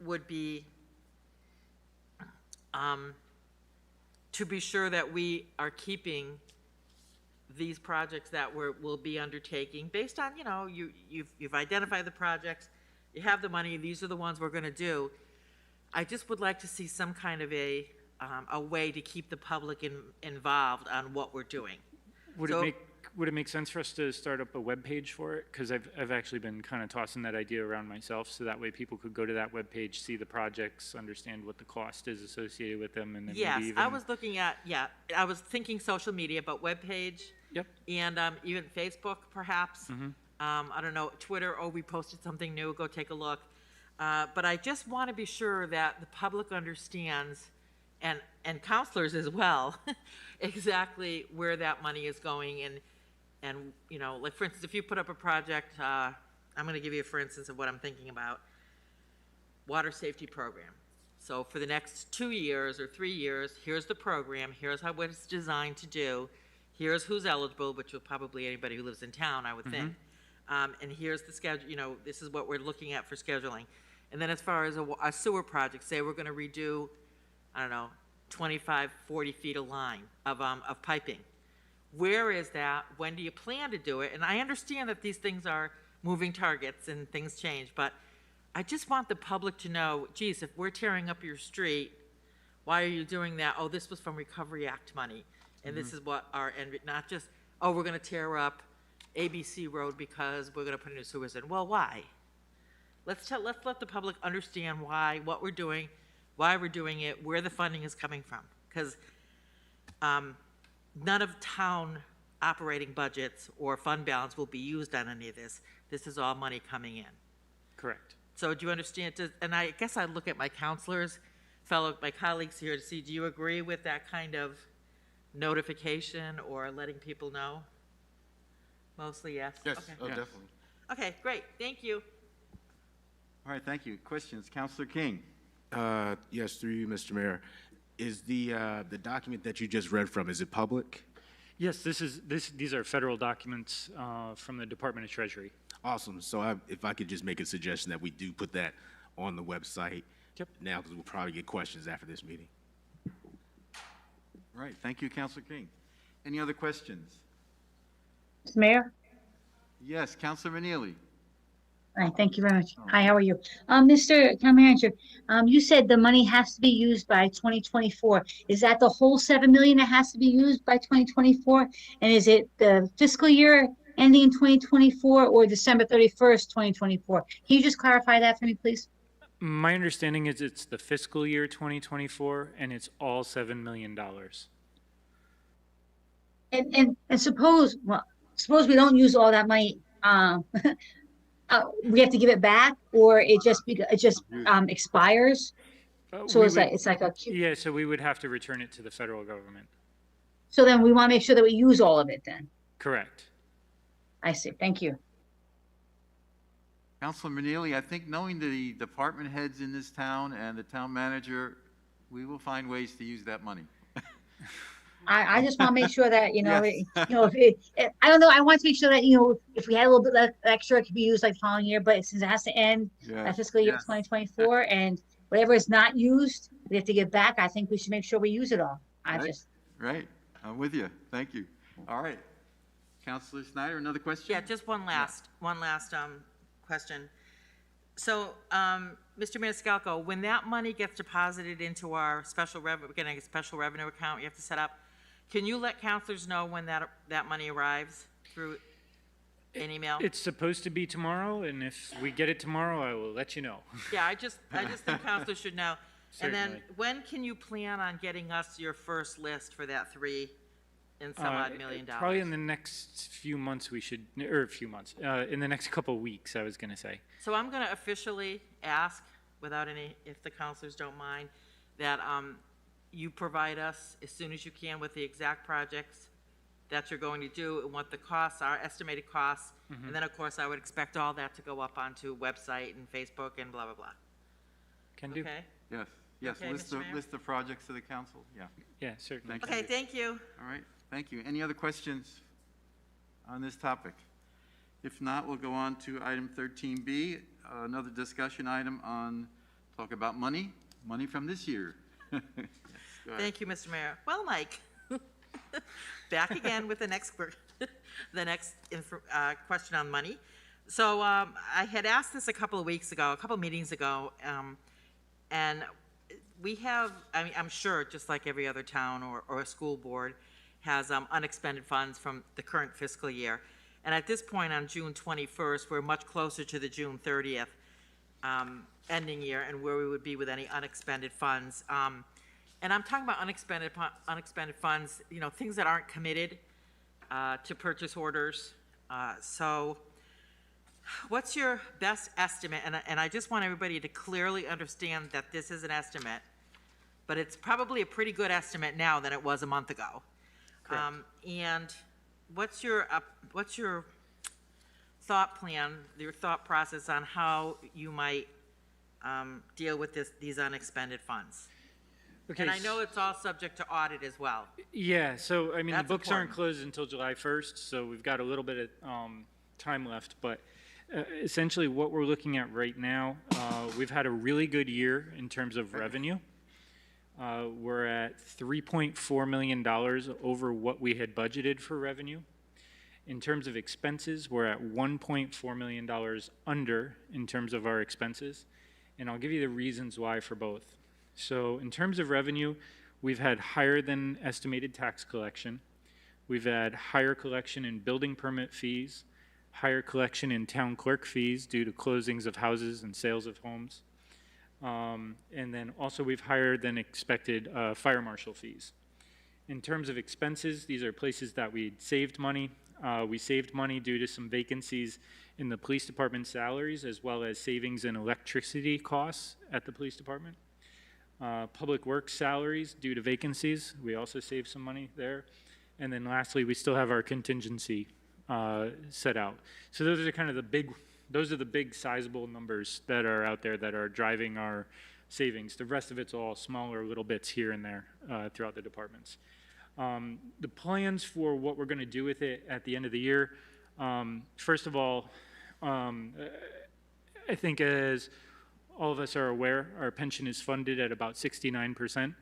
S7: would be to be sure that we are keeping these projects that we'll be undertaking based on, you've identified the projects, you have the money, these are the ones we're going to do. I just would like to see some kind of a way to keep the public involved on what we're doing.
S8: Would it make sense for us to start up a web page for it? Because I've actually been kind of tossing that idea around myself, so that way people could go to that web page, see the projects, understand what the cost is associated with them, and then
S7: yes,
S8: maybe even...
S7: I was looking at, I was thinking social media, but web page.
S8: Yep.
S7: And even Facebook, perhaps.
S8: Mm-hmm.
S7: I don't know, Twitter, we posted something new, go take a look. But I just want to be sure that the public understands, and counselors as well, exactly where that money is going. And like, for instance, if you put up a project, I'm going to give you a for instance of what I'm thinking about, water safety program. So for the next 2 years or 3 years, here's the program, here's what it's designed to do, here's who's eligible, which will probably anybody who lives in town, I would think. And here's the schedule, this is what we're looking at for scheduling. And then as far as a sewer project, say we're going to redo, I don't know, 25, 40 feet of line of piping. Where is that? When do you plan to do it? And I understand that these things are moving targets and things change, but I just want the public to know, geez, if we're tearing up your street, why are you doing that? Oh, this was from Recovery Act money. And this is what and not just, oh, we're going to tear up ABC Road because we're going to put new sewers in. Well, why? let's let the public understand why, what we're doing, why we're doing it, where the funding is coming from. Because none of town operating budgets or fund balance will be used on any of this. This is all money coming in.
S8: Correct.
S7: So do you understand? And I guess I'd look at my counselors, my colleagues here to see, do you agree with that kind of notification or letting people know? Mostly yes?
S14: Yes,
S7: Okay.
S14: oh,
S1: Yes.
S14: definitely.
S7: Okay, great, thank you.
S1: All right, thank you. Questions? Counselor King?
S13: Yes, through you, Mr. Mayor. Is the document that you just read from, is it public?
S8: Yes, these are federal documents from the Department of Treasury.
S13: Awesome. So if I could just make a suggestion that we do put that on the website.
S8: Yep.
S13: Now, because we'll probably get questions after this meeting.
S1: All right, thank you, Counselor King. Any other questions?
S6: Mr. Mayor?
S1: Yes, Counselor Manili.
S6: All right, thank you very much. Hi, how are you? Mr. Town Manager, you said the money has to be used by 2024. Is that the whole 7 million that has to be used by 2024? And is it the fiscal year ending in 2024 or December 31st, 2024? Can you just clarify that for me, please?
S8: My understanding is it's the fiscal year 2024, and it's all $7 million.
S6: And suppose we don't use all that money, we have to give it back, or it just expires. So
S8: We
S6: it's
S8: would-
S6: like a.
S8: Yeah, so we would have to return it to the federal government.
S6: So then we want to make sure that we use all of it. Then
S8: Correct.
S6: I see. Thank you.
S1: Counselor Manili, I think knowing the department heads in this town and the town manager, we will find ways to use that money.
S6: I just want to make sure that
S1: Yes.
S6: I don't know. I want to make sure that if we had a little bit extra, it could be used like following year. But since it has to end
S1: Yes,
S6: fiscal year
S1: yes.
S6: 2024, and whatever is not used, we have to give back. I think we should make sure we use it all.
S1: Right, I'm with you. Thank you. All right. Counselor Snyder, another question?
S7: Yeah, just one last question. So, Mr. Maniscalco, when that money gets deposited into our we're getting a special revenue account you have to set up, can you let counselors know when that money arrives through an email?
S8: It's supposed to be tomorrow, and if we get it tomorrow, I will let you know.
S7: Yeah, I just think counselors should know. And then,
S8: Certainly.
S7: when can you plan on getting us your first list for that $3 and some odd million?
S8: Probably in the next few months in the next couple of weeks, I was going to say.
S7: So I'm going to officially ask, if the counselors don't mind, that you provide us as soon as you can with the exact projects that you're going to do and what the costs are, estimated costs.
S8: Mm-hmm.
S7: And then, of course, I would expect all that to go up onto website and Facebook and blah, blah, blah.
S8: Can do.
S7: Okay?
S1: Yes,
S7: Okay, Mr. Mayor?
S1: list the projects to the council, yeah.
S8: Yeah, certainly.
S1: Thank you.
S7: Okay, thank you.
S1: All right, thank you. Any other questions on this topic? If not, we'll go on to item 13B, another discussion item talk about money from this year. Yes, go ahead.
S7: Thank you, Mr. Mayor. Well, Mike, back again with the next question on money. So I had asked this a couple meetings ago, and we have, I'm sure, just like every other town or a school board, has unexpended funds from the current fiscal year. And at this point, on June 21st, we're much closer to the June 30th ending year and where we would be with any unexpended funds. And I'm talking about unexpended funds, things that aren't committed to purchase orders. So what's your best estimate? And I just want everybody to clearly understand that this is an estimate, but it's probably a pretty good estimate now than it was a month ago. And what's your thought plan, your thought process on how you might deal with these unexpended funds?
S8: Okay.
S7: And I know it's all subject to audit as well.
S8: Yeah, so, the
S7: That's
S8: books aren't
S7: important.
S8: closed until July 1st, so we've got a little bit of time left. But essentially what we're looking at right now, we've had a really good year in terms of revenue. We're at $3.4 million over what we had budgeted for revenue. In terms of expenses, we're at $1.4 million under in terms of our expenses. And I'll give you the reasons why for both. So in terms of revenue, we've had higher than estimated tax collection. We've had higher collection in building permit fees, higher collection in town clerk fees due to closings of houses and sales of homes. And then also we've higher than expected fire marshal fees. In terms of expenses, these are places that we saved money. We saved money due to some vacancies in the police department salaries, as well as savings in electricity costs at the police department. Public works salaries due to vacancies, we also saved some money there. And then lastly, we still have our contingency set out. So those are kind of the big sizable numbers that are out there that are driving our savings. The rest of it's all smaller little bits here and there throughout the departments. The plans for what we're going to do with it at the end of the year, first of all, I think as all of us are aware, our pension is funded at about 69%.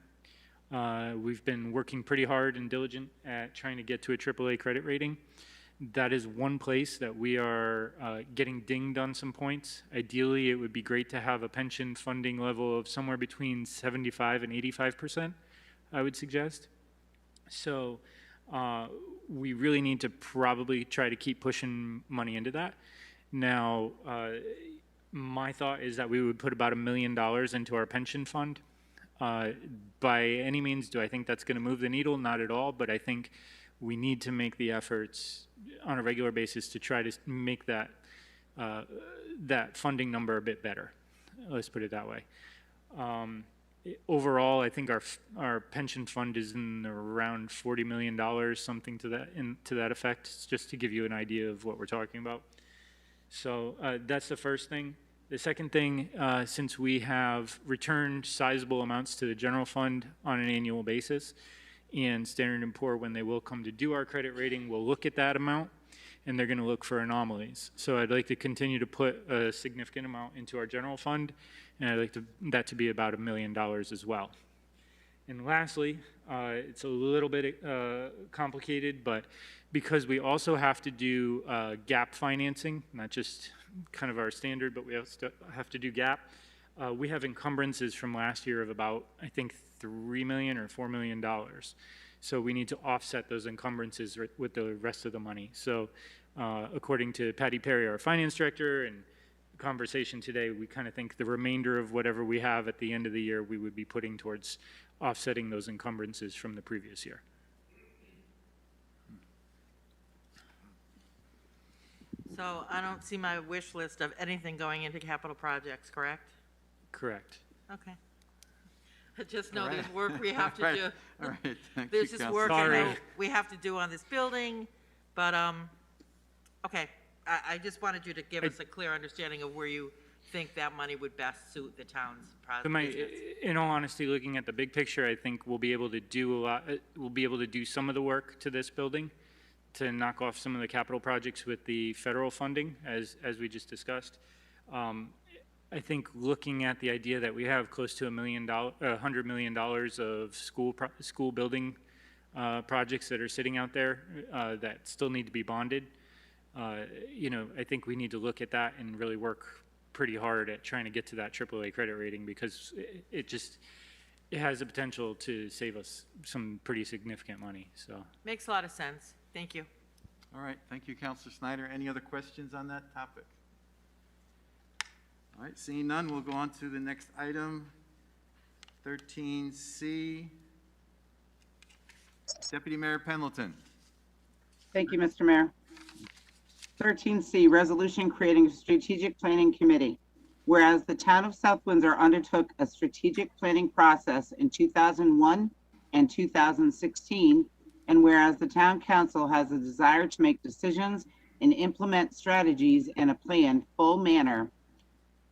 S8: We've been working pretty hard and diligent at trying to get to a AAA credit rating. That is one place that we are getting dinged on some points. Ideally, it would be great to have a pension funding level of somewhere between 75 and 85%, I would suggest. So we really need to probably try to keep pushing money into that. Now, my thought is that we would put about $1 million into our pension fund. By any means, do I think that's going to move the needle? Not at all, but I think we need to make the efforts on a regular basis to try to make that that funding number a bit better. Let's put it that way. Overall, I think our pension fund is in around $40 million, something to that effect, just to give you an idea of what we're talking about. So that's the first thing. The second thing, since we have returned sizable amounts to the general fund on an annual basis, and Standard & Poor, when they will come to do our credit rating, will look at that amount, and they're going to look for anomalies. So I'd like to continue to put a significant amount into our general fund, and I'd like that to be about $1 million as well. And lastly, it's a little bit complicated, but because we also have to do gap financing, not just kind of our standard, but we also have to do gap, we have encumbrances from last year of about, I think, $3 million or $4 million. So we need to offset those encumbrances with the rest of the money. So according to Patty Perry, our finance director, and conversation today, we kind of think the remainder of whatever we have at the end of the year, we would be putting towards offsetting those encumbrances from the previous year.
S7: So I don't see my wish list of anything going into capital projects, correct?
S8: Correct.
S7: Okay. I just know there's work we have to do.
S14: All right, thank
S7: There's
S14: you,
S7: just work
S14: Councilor.
S7: I know we have to do on this building, but, okay. I just wanted you to give us a clear understanding of where you think that money would best suit the town's project.
S8: In all honesty, looking at the big picture, I think we'll be able to do a lot. We'll be able to do some of the work to this building to knock off some of the capital projects with the federal funding, as we just discussed. I think looking at the idea that we have close to $100 million of school building projects that are sitting out there that still need to be bonded. You know, I think we need to look at that and really work pretty hard at trying to get to that AAA credit rating, because it has the potential to save us some pretty significant money. So
S7: Makes a lot of sense. Thank you.
S14: All right, thank you, Councilor Snyder. Any other questions on that topic? All right, seeing none, we'll go on to the next item, 13C. Deputy Mayor Pendleton.
S2: Thank you, Mr. Mayor. 13C, resolution creating a strategic planning committee. Whereas the town of South Windsor undertook a strategic planning process in 2001 and 2016, and whereas the town council has a desire to make decisions and implement strategies in a planned, full manner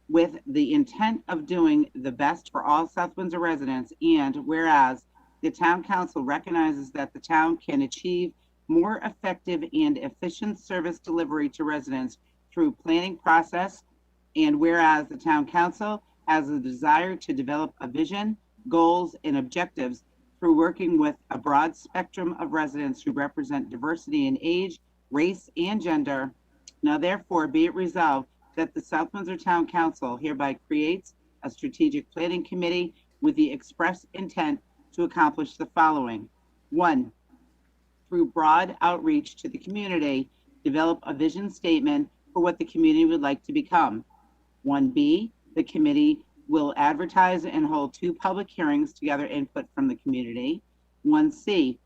S2: with the intent of doing the best for all South Windsor residents, and whereas the town council recognizes that the town can achieve more effective and efficient service delivery to residents through planning process, and whereas the town council has a desire to develop a vision, goals, and objectives through working with a broad spectrum of residents who represent diversity in age, race, and gender. Now therefore be it resolved that the South Windsor Town Council hereby creates a strategic planning committee with the express intent to accomplish the following. 1, through broad outreach to the community, develop a vision statement for what the community would like to become. 1B, the committee will advertise and hold 2 public hearings to gather input from the community. 1C,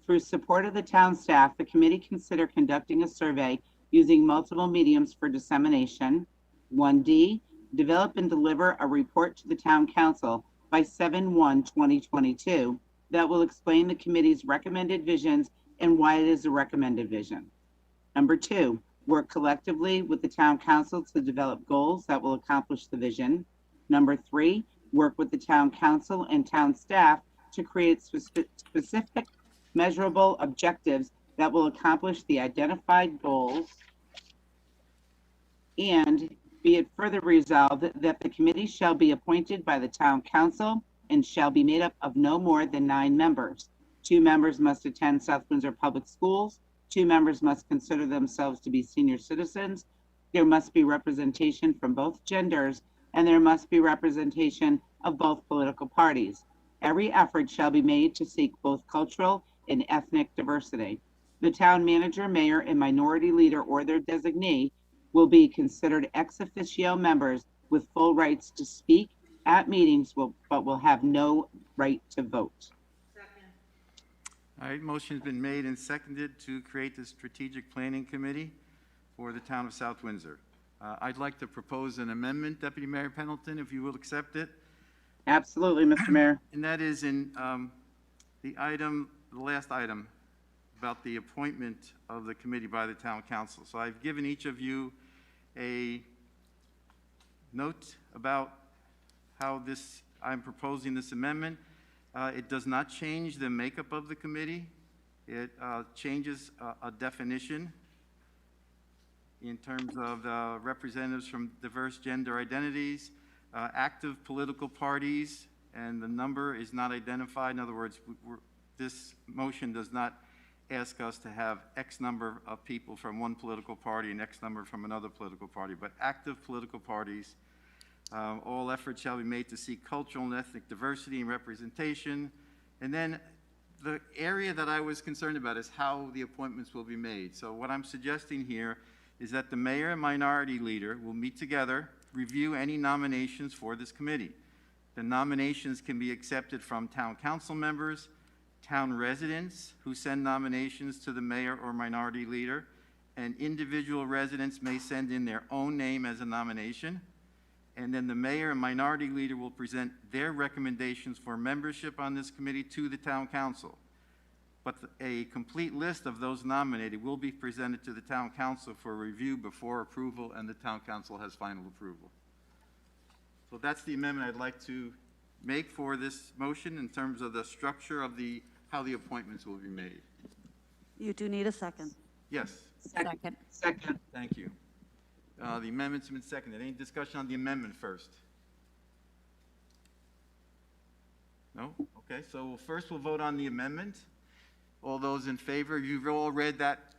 S2: through support of the town staff, the committee consider conducting a survey using multiple mediums for dissemination. 1D, develop and deliver a report to the town council by 7/1/2022 that will explain the committee's recommended visions and why it is a recommended vision. Number 2, work collectively with the town council to develop goals that will accomplish the vision. Number 3, work with the town council and town staff to create specific, measurable objectives that will accomplish the identified goals. And be it further resolved that the committee shall be appointed by the town council and shall be made up of no more than 9 members. 2 members must attend South Windsor Public Schools. 2 members must consider themselves to be senior citizens. There must be representation from both genders, and there must be representation of both political parties. Every effort shall be made to seek both cultural and ethnic diversity. The town manager, mayor, and minority leader or their designee will be considered ex officio members with full rights to speak at meetings, but will have no right to vote.
S1: All right, motion's been made and seconded to create the Strategic Planning Committee for the town of South Windsor. I'd like to propose an amendment, Deputy Mayor Pendleton, if you will accept it.
S2: Absolutely, Mr. Mayor.
S1: And that is in the last item, about the appointment of the committee by the town council. So I've given each of you a note about how I'm proposing this amendment. It does not change the makeup of the committee. It changes a definition in terms of representatives from diverse gender identities, active political parties, and the number is not identified. In other words, this motion does not ask us to have X number of people from one political party and X number from another political party, but active political parties. All efforts shall be made to seek cultural and ethnic diversity and representation. And then the area that I was concerned about is how the appointments will be made. So what I'm suggesting here is that the mayor and minority leader will meet together, review any nominations for this committee. The nominations can be accepted from town council members, town residents who send nominations to the mayor or minority leader, and individual residents may send in their own name as a nomination. And then the mayor and minority leader will present their recommendations for membership on this committee to the town council. But a complete list of those nominated will be presented to the town council for review before approval, and the town council has final approval. So that's the amendment I'd like to make for this motion in terms of the structure of how the appointments will be made.
S15: You do need a second.
S1: Yes.
S15: Second.
S2: Second.
S1: Thank you. The amendment's been seconded. Any discussion on the amendment first? No? Okay, so first we'll vote on the amendment. All those in favor, you've all read that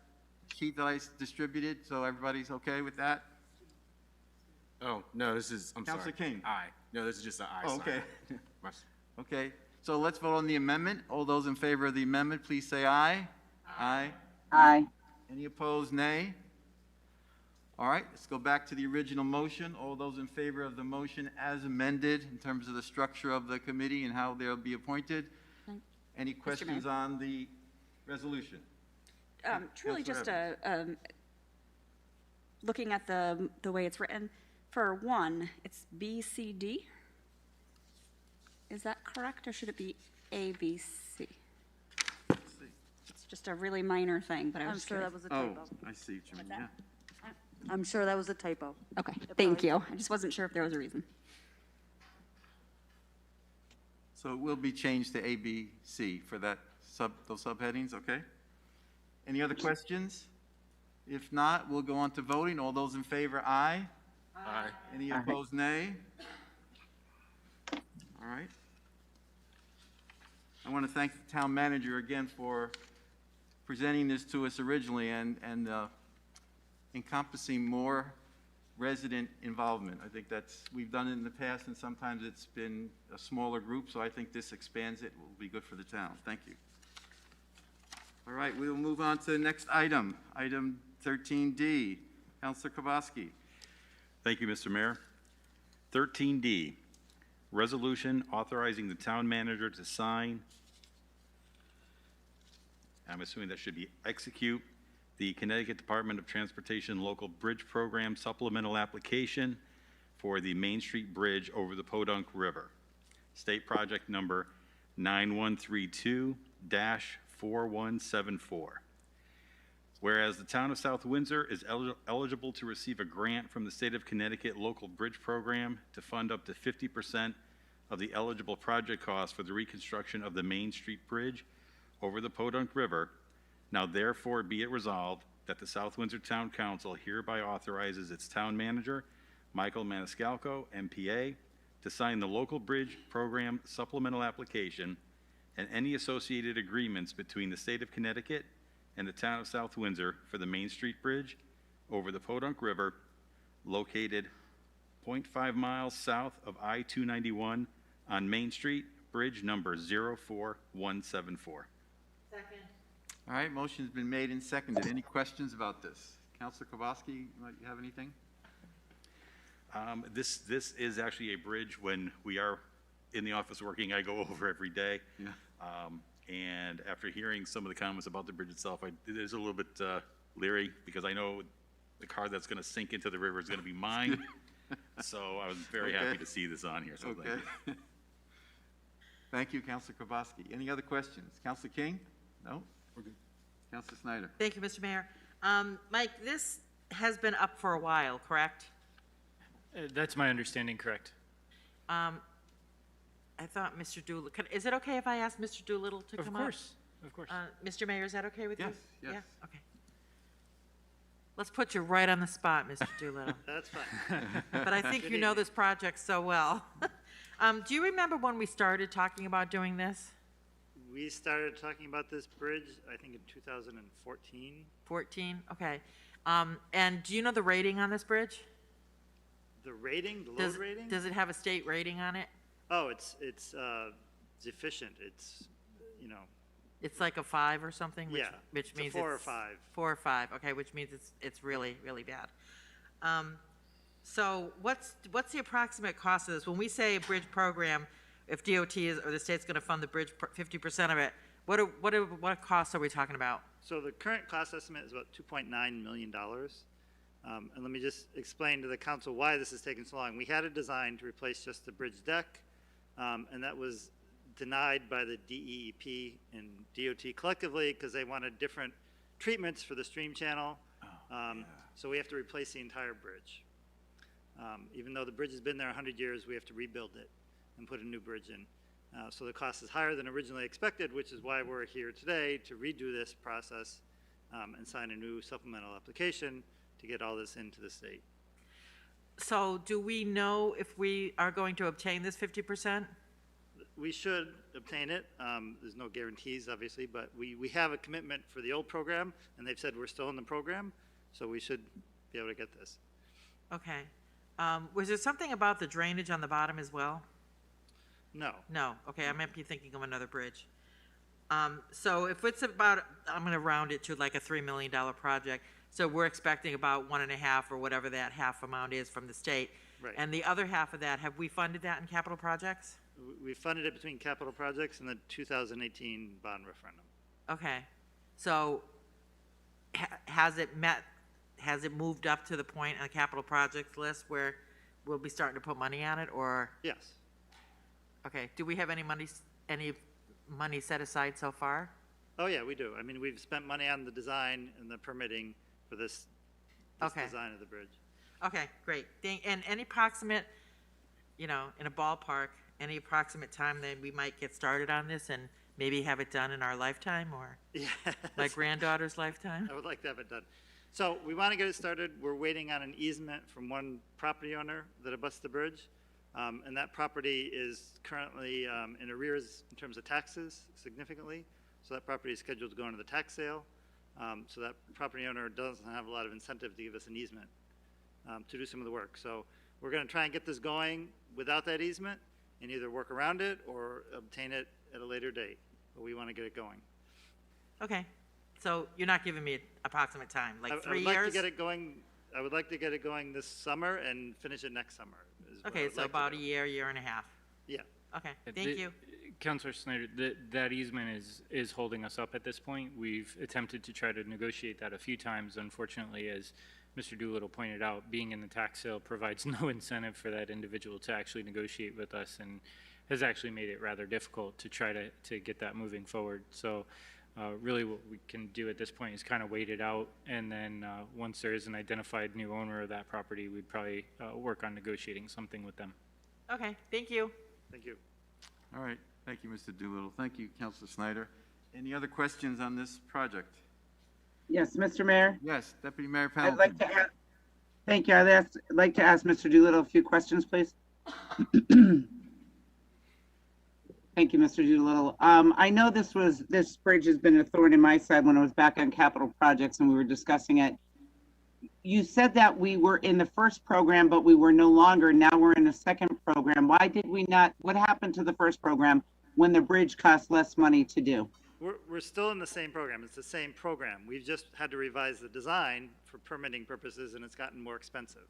S1: sheet that I distributed, so everybody's okay with that?
S13: Oh, no, this is, I'm sorry.
S1: Councilor King?
S13: Aye. No, this is just an aye.
S1: Oh, okay.
S13: Sorry.
S1: Okay, so let's vote on the amendment. All those in favor of the amendment, please say aye. Aye.
S2: Aye.
S1: Any opposed, nay? All right, let's go back to the original motion. All those in favor of the motion as amended in terms of the structure of the committee and how they'll be appointed? Any questions on the resolution?
S3: Truly just
S1: Councilor
S3: looking at the way it's written, for 1, it's B, C, D. Is that correct, or should it be A, B, C? It's just a really minor thing, but I was
S15: I'm
S3: just
S15: sure that
S3: curious.
S15: was a typo.
S1: Oh, I see what you mean,
S3: What's
S1: yeah.
S3: that?
S15: I'm sure that was a typo.
S3: Okay, thank you. I just wasn't sure if there was a reason.
S1: So it will be changed to A, B, C for those subheadings, okay? Any other questions? If not, we'll go on to voting. All those in favor, aye.
S13: Aye.
S1: Any opposed, nay? All right. I want to thank the town manager again for presenting this to us originally and encompassing more resident involvement. I think we've done it in the past, and sometimes it's been a smaller group, so I think this expands it. Will be good for the town. Thank you. All right, we will move on to the next item. Item
S14: 13D, Counselor Kowalski.
S16: Thank you, Mr. Mayor. 13D, resolution authorizing the town manager to sign, I'm assuming that should be execute, the Connecticut Department of Transportation Local Bridge Program supplemental application for the Main Street Bridge over the Podunk River. State project number 9132-4174. Whereas the town of South Windsor is eligible to receive a grant from the state of Connecticut Local Bridge Program to fund up to 50% of the eligible project costs for the reconstruction of the Main Street Bridge over the Podunk River, now therefore be it resolved that the South Windsor Town Council hereby authorizes its town manager, Michael Maniscalco, MPA, to sign the local bridge program supplemental application and any associated agreements between the state of Connecticut and the town of South Windsor for the Main Street Bridge over the Podunk River, located 0.5 miles south of I-291 on Main Street, bridge number 04174.
S7: Second.
S14: All right, motion's been made and seconded. Any questions about this? Counselor Kowalski, you have anything?
S16: This is actually a bridge. When we are in the office working, I go over every day.
S14: Yeah.
S16: And after hearing some of the comments about the bridge itself, it is a little bit leery because I know the car that's going to sink into the river is going to be mine. So I was very happy to see this on here. So
S14: Okay.
S16: thank you.
S14: Thank you, Counselor Kowalski. Any other questions? Counselor King? No? We're good. Counselor Snyder?
S7: Thank you, Mr. Mayor. Mike, this has been up for a while, correct?
S8: That's my understanding, correct?
S7: I thought Mr. Doolittle, is it okay if I ask Mr. Doolittle to come up?
S8: Of course.
S7: Mr. Mayor, is that okay with you?
S14: Yes, yes.
S7: Yeah, okay. Let's put you right on the spot, Mr. Doolittle.
S17: That's fine.
S7: But I think you know this project so well. Do you remember when we started talking about doing this?
S17: We started talking about this bridge, I think, in 2014.
S7: 14, okay. And do you know the rating on this bridge?
S17: The rating, the
S7: Does-
S17: load rating?
S7: Does it have a state rating on it?
S17: Oh, it's deficient. It's, you know,
S7: It's like a 5 or something?
S17: Yeah,
S7: Which
S17: it's a
S7: means
S17: 4 or
S7: it's
S17: 5.
S7: 4 or 5, okay, which means it's really, really bad. So what's the approximate cost of this? When we say a bridge program, if DOT is, or the state's gonna fund the bridge, 50% of it, what costs are we talking about?
S17: so the current cost estimate is about $2.9 million. And let me just explain to the council why this is taking so long. We had a design to replace just the bridge deck, and that was denied by the DEEP and DOT collectively because they wanted different treatments for the stream channel. So we have to replace the entire bridge. Even though the bridge has been there 100 years, we have to rebuild it and put a new bridge in. So the cost is higher than originally expected, which is why we're here today to redo this process and sign a new supplemental application to get all this into the state.
S7: So do we know if we are going to obtain this 50%?
S17: We should obtain it. There's no guarantees, obviously, but we have a commitment for the old program, and they've said we're still in the program, so we should be able to get this.
S7: Okay. Was there something about the drainage on the bottom as well?
S17: No.
S7: No, okay, I might be thinking of another bridge. So if it's about, I'm gonna round it to like a $3 million project, so we're expecting about 1.5 or whatever that half amount is from the state.
S17: Right.
S7: And the other half of that, have we funded that in capital projects?
S17: We funded it between capital projects and the 2018 bond referendum.
S7: Okay, so has it moved up to the point on the capital projects list where we'll be starting to put money on it, or?
S17: Yes.
S7: Okay, do we have any money set aside so far?
S17: Oh, yeah, we do. I mean, we've spent money on the design and the permitting for this
S7: Okay.
S17: design of the bridge.
S7: Okay, great. And any approximate, in a ballpark, any approximate time that we might get started on this and maybe have it done in our lifetime or
S17: Yes.
S7: my granddaughter's lifetime?
S17: I would like to have it done. So we want to get it started. We're waiting on an easement from one property owner that abuts the bridge. And that property is currently in arrears in terms of taxes significantly. So that property is scheduled to go into the tax sale. So that property owner doesn't have a lot of incentive to give us an easement to do some of the work. So we're going to try and get this going without that easement and either work around it or obtain it at a later date. But we want to get it going.
S7: Okay, So you're not giving me an approximate time,
S17: I
S7: like
S17: would
S7: 3
S17: like to
S7: years?
S17: get it going, I would like to get it going this summer and finish it next summer. Is what I
S7: Okay,
S17: would
S7: so
S17: like to
S7: about
S17: do.
S7: a year, year and a half.
S17: Yeah.
S7: Okay, thank you.
S8: Councilor Snyder, that easement is holding us up at this point. We've attempted to try to negotiate that a few times. Unfortunately, as Mr. Doolittle pointed out, being in the tax sale provides no incentive for that individual to actually negotiate with us, and has actually made it rather difficult to try to get that moving forward. So really what we can do at this point is kind of wait it out, and then once there is an identified new owner of that property, we'd probably work on negotiating something with them.
S7: Okay, thank you.
S17: Thank you.
S14: All right, thank you, Mr. Doolittle. Thank you, Councilor Snyder. Any other questions on this project?
S2: Yes, Mr. Mayor?
S14: Yes, Deputy Mayor
S2: I'd like
S14: Pendleton.
S2: to ask, thank you. I'd like to ask Mr. Doolittle a few questions, please. Thank you, Mr. Doolittle. I know this bridge has been a thorn in my side when I was back on capital projects and we were discussing it. You said that we were in the first program, but we were no longer. Now we're in the second program. Why did we not? What happened to the first program when the bridge cost less money to do?
S17: We're still in the same program. It's the same program. We've just had to revise the design for permitting purposes, and it's gotten more expensive.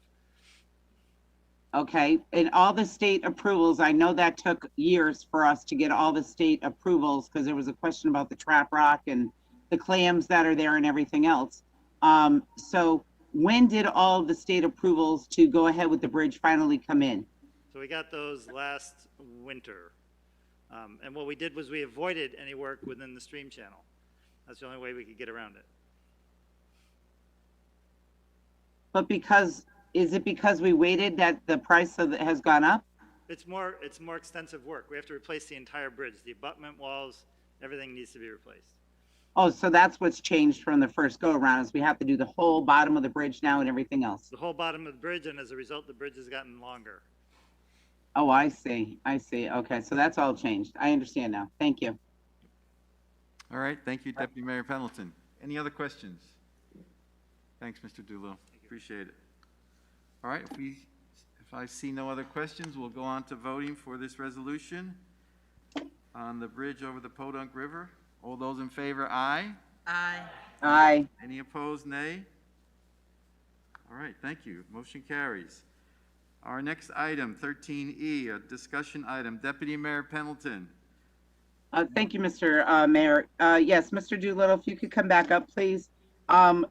S2: Okay, and all the state approvals, I know that took years for us to get all the state approvals because there was a question about the trap rock and the clams that are there and everything else. So when did all the state approvals to go ahead with the bridge finally come in?
S17: So we got those last winter. And what we did was we avoided any work within the stream channel. That's the only way we could get around it.
S2: But is it because we waited that the price of it has gone up?
S17: It's more extensive work. We have to replace the entire bridge. The abutment walls, everything needs to be replaced.
S2: Oh, so that's what's changed from the first go around is we have to do the whole bottom of the bridge now and everything else.
S17: The whole bottom of the bridge, and as a result, the bridge has gotten longer.
S2: Oh, I see. Okay, so that's all changed. I understand now. Thank you.
S14: All right, thank you, Deputy Mayor Pendleton. Any other questions? Thanks, Mr. Doolittle. Appreciate it. All right, if I see no other questions, we'll go on to voting for this resolution on the bridge over the Podunk River. All those in favor, aye.
S7: Aye.
S2: Aye.
S14: Any opposed, nay? All right, thank you. Motion carries. Our next item, 13E, a discussion item. Deputy Mayor Pendleton.
S2: Thank you, Mr. Mayor. Yes, Mr. Doolittle, if you could come back up, please. I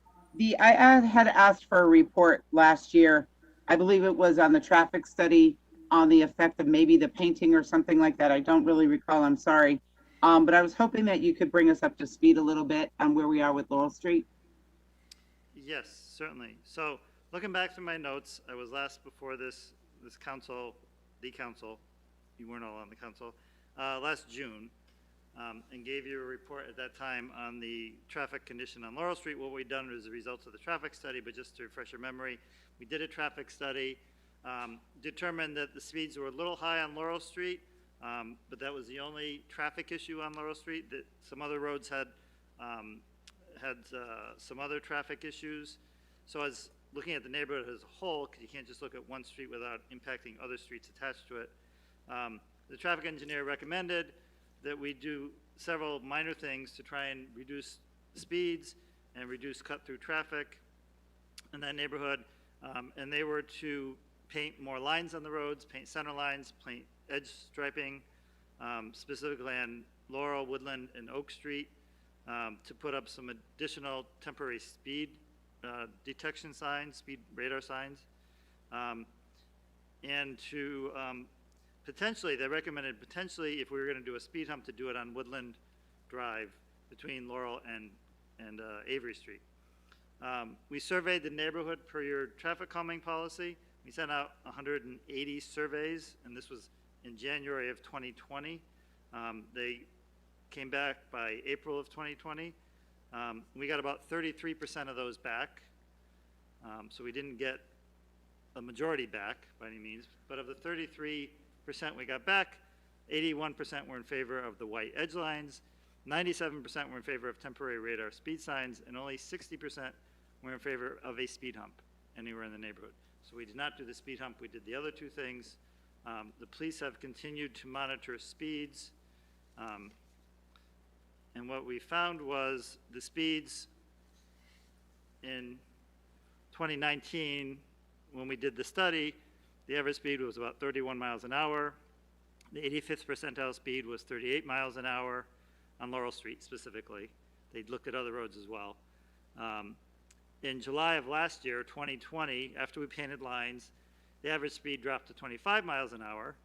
S2: had asked for a report last year. I believe it was on the traffic study on the effect of maybe the painting or something like that. I don't really recall, I'm sorry. But I was hoping that you could bring us up to speed a little bit on where we are with Laurel Street.
S17: Yes, certainly. So looking back through my notes, I was last before this council, the council, you weren't all on the council, last June, and gave you a report at that time on the traffic condition on Laurel Street. What we'd done was the results of the traffic study, but just to refresh your memory, we did a traffic study, determined that the speeds were a little high on Laurel Street, but that was the only traffic issue on Laurel Street. That some other roads had some other traffic issues. So as looking at the neighborhood as a whole, because you can't just look at one street without impacting other streets attached to it, the traffic engineer recommended that we do several minor things to try and reduce speeds and reduce cut-through traffic in that neighborhood. And they were to paint more lines on the roads, paint center lines, paint edge striping, specifically on Laurel, Woodland, and Oak Street, to put up some additional temporary speed detection signs, speed radar signs, and to potentially, they recommended potentially, if we were going to do a speed hump, to do it on Woodland Drive between Laurel and Avery Street. We surveyed the neighborhood per your traffic calming policy. We sent out 180 surveys, and this was in January of 2020. They came back by April of 2020. We got about 33% of those back. So we didn't get a majority back by any means, but of the 33% we got back, 81% were in favor of the white edge lines, 97% were in favor of temporary radar speed signs, and only 60% were in favor of a speed hump anywhere in the neighborhood. So we did not do the speed hump, we did the other two things. The police have continued to monitor speeds. And what we found was the speeds in 2019, when we did the study, the average speed was about 31 miles an hour. The 85th percentile speed was 38 miles an hour on Laurel Street specifically. They looked at other roads as well. In July of last year, 2020, after we painted lines, the average speed dropped to 25 miles an hour,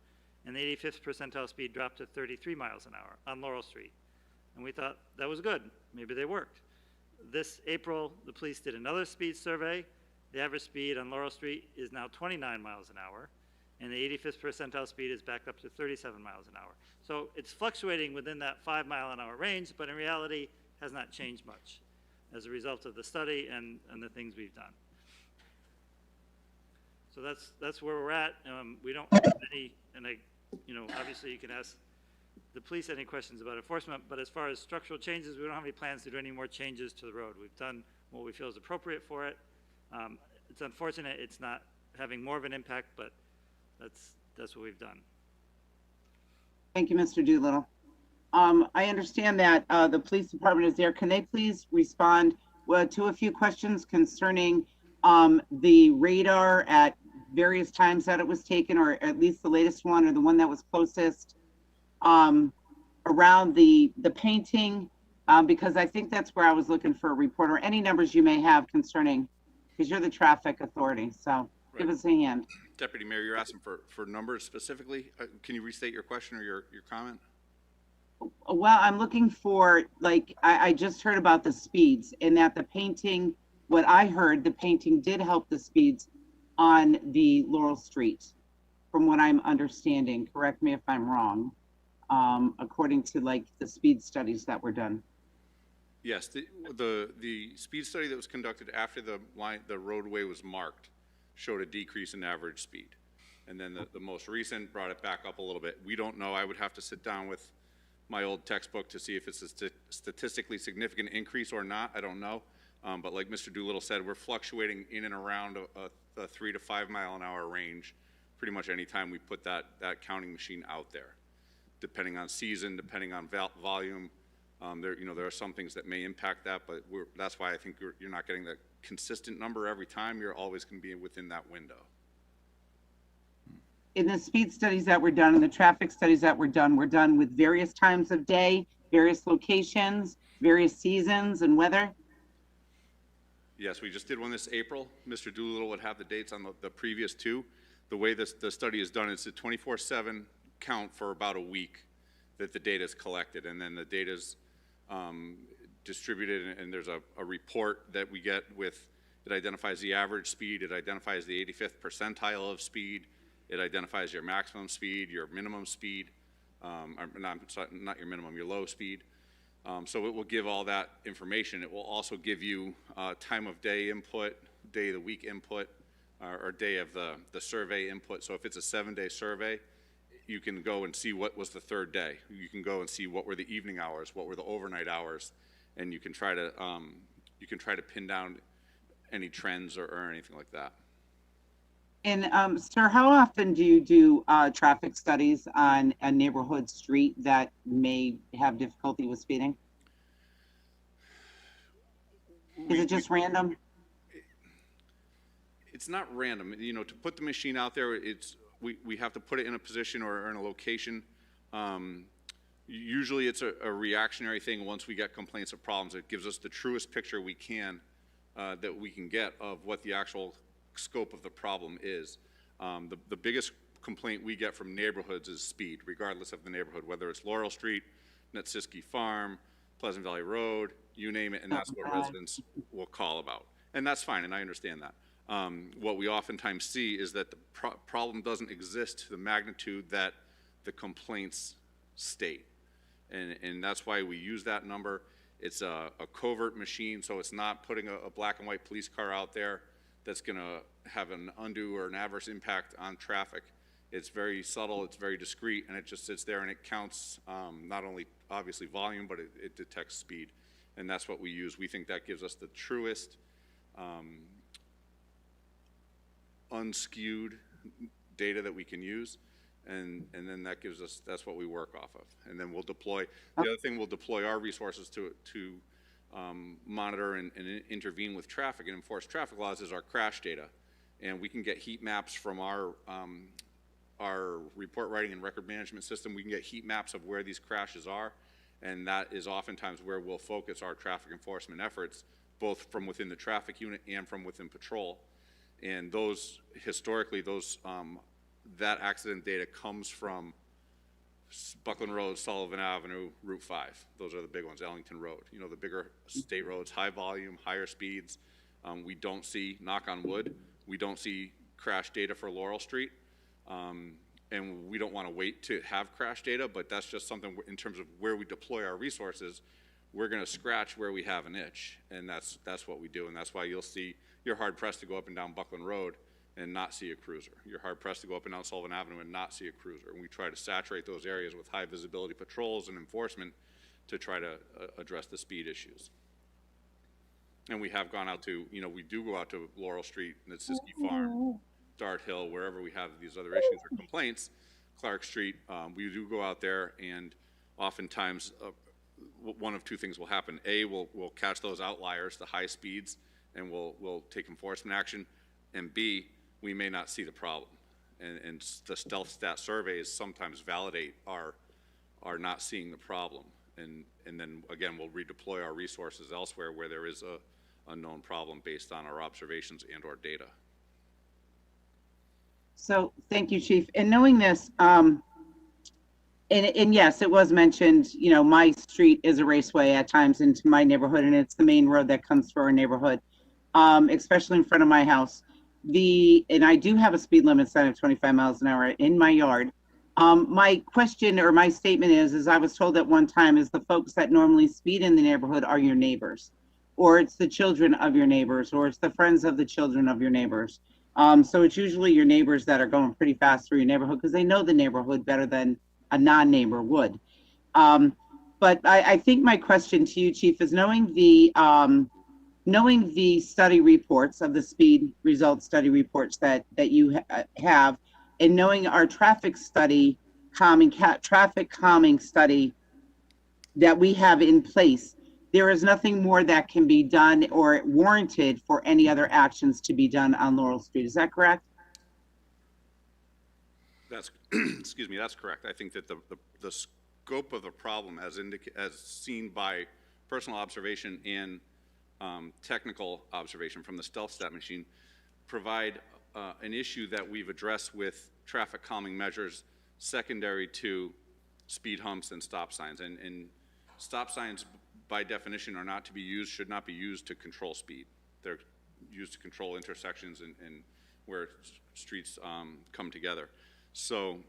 S17: and the 85th percentile speed dropped to 33 miles an hour on Laurel Street. And we thought that was good. Maybe they worked. This April, the police did another speed survey. The average speed on Laurel Street is now 29 miles an hour, and the 85th percentile speed is back up to 37 miles an hour. So it's fluctuating within that 5 mile an hour range, but in reality has not changed much as a result of the study and the things we've done. So that's where we're at. We don't have any, and obviously you can ask the police any questions about enforcement, but as far as structural changes, we don't have any plans to do any more changes to the road. We've done what we feel is appropriate for it. It's unfortunate it's not having more of an impact, but that's what we've done.
S2: Thank you, Mr. Doolittle. I understand that the police department is there. Can they please respond to a few questions concerning the radar at various times that it was taken, or at least the latest one or the one that was closest, around the painting, because I think that's where I was looking for a report, or any numbers you may have concerning, because you're the traffic authority, so give us a hand.
S18: Deputy Mayor, you're asking for numbers specifically. Can you restate your question or your comment?
S2: Well, I'm looking for, like, I just heard about the speeds, and that the painting, what I heard, the painting did help the speeds on the Laurel Street, from what I'm understanding. Correct me if I'm wrong, according to like the speed studies that were done.
S18: Yes, the speed study that was conducted after the roadway was marked showed a decrease in average speed. And then the most recent brought it back up a little bit. We don't know. I would have to sit down with my old textbook to see if it's a statistically significant increase or not. I don't know. But like Mr. Doolittle said, we're fluctuating in and around a 3 to 5 mile an hour range pretty much any time we put that counting machine out there, depending on season, depending on volume. There are some things that may impact that, but that's why I think you're not getting the consistent number every time. You're always going to be within that window.
S2: In the speed studies that were done and the traffic studies that were done with various times of day, various locations, various seasons and weather?
S18: Yes, we just did one this April. Mr. Doolittle would have the dates on the previous two. The way the study is done, it's a 24/7 count for about a week that the data is collected, and then the data is distributed, and there's a report that we get with, it identifies the average speed, it identifies the 85th percentile of speed, it identifies your maximum speed, your minimum speed, not your minimum, your low speed. So it will give all that information. It will also give you time of day input, day of the week input, or day of the survey input. So if it's a 7-day survey, you can go and see what was the third day. You can go and see what were the evening hours, what were the overnight hours, and you can try to pin down any trends or anything like that.
S2: And sir, how often do you do traffic studies on a neighborhood street that may have difficulty with speeding? Is it just random?
S18: It's not random. To put the machine out there, we have to put it in a position or in a location. Usually it's a reactionary thing. Once we get complaints or problems, it gives us the truest picture we can that we can get of what the actual scope of the problem is. The biggest complaint we get from neighborhoods is speed, regardless of the neighborhood, whether it's Laurel Street, Netziski Farm, Pleasant Valley Road, you name it, and that's what residents will call about. And that's fine, and I understand that. What we oftentimes see is that the problem doesn't exist to the magnitude that the complaints state. And that's why we use that number. It's a covert machine, so it's not putting a black and white police car out there that's going to have an undue or an adverse impact on traffic. It's very subtle, it's very discreet, and it just sits there and it counts not only obviously volume, but it detects speed. And that's what we use. We think that gives us the truest, unskewed data that we can use. and then that gives us, that's what we work off of. And then we'll deploy, the other thing, we'll deploy our resources to monitor and intervene with traffic and enforce traffic laws is our crash data. And we can get heat maps from our report writing and record management system. We can get heat maps of where these crashes are, and that is oftentimes where we'll focus our traffic enforcement efforts, both from within the traffic unit and from within patrol. And those, historically, those, that accident data comes from Buckland Road, Sullivan Avenue, Route 5. Those are the big ones, Ellington Road. You know, the bigger state roads, high volume, higher speeds. We don't see, knock on wood, we don't see crash data for Laurel Street. And we don't want to wait to have crash data, but that's just something in terms of where we deploy our resources, we're going to scratch where we have an itch, and that's what we do. And that's why you'll see, you're hard pressed to go up and down Buckland Road and not see a cruiser. You're hard pressed to go up and down Sullivan Avenue and not see a cruiser. And we try to saturate those areas with high visibility patrols and enforcement to try to address the speed issues. And we have gone out to, you know, we do go out to Laurel Street and Siskey Farm, Dart Hill, wherever we have these other issues or complaints, Clark Street, we do go out there, and oftentimes one of two things will happen. A, we'll catch those outliers, the high speeds, and we'll take enforcement action. And B, we may not see the problem. And the stealth stat surveys sometimes validate our not seeing the problem. And then again, we'll redeploy our resources elsewhere where there is a known problem based on our observations and or data.
S2: So thank you, Chief. And knowing this, and yes, it was mentioned, you know, my street is a raceway at times into my neighborhood, and it's the main road that comes through our neighborhood, especially in front of my house. And I do have a speed limit sign of 25 miles an hour in my yard. My question or my statement is I was told at one time, is the folks that normally speed in the neighborhood are your neighbors, or it's the children of your neighbors, or it's the friends of the children of your neighbors. So it's usually your neighbors that are going pretty fast through your neighborhood because they know the neighborhood better than a non-neighbor would. But I think my question to you, Chief, is knowing the study reports of the speed results study reports that you have, and knowing our traffic calming study that we have in place, there is nothing more that can be done or warranted for any other actions to be done on Laurel Street. Is that correct?
S18: That's, excuse me, that's correct. I think that the scope of the problem as seen by personal observation and technical observation from the stealth stat machine provide an issue that we've addressed with traffic calming measures secondary to speed humps and stop signs. And stop signs, by definition, are not to be used, should not be used to control speed. They're used to control intersections and where streets come together. So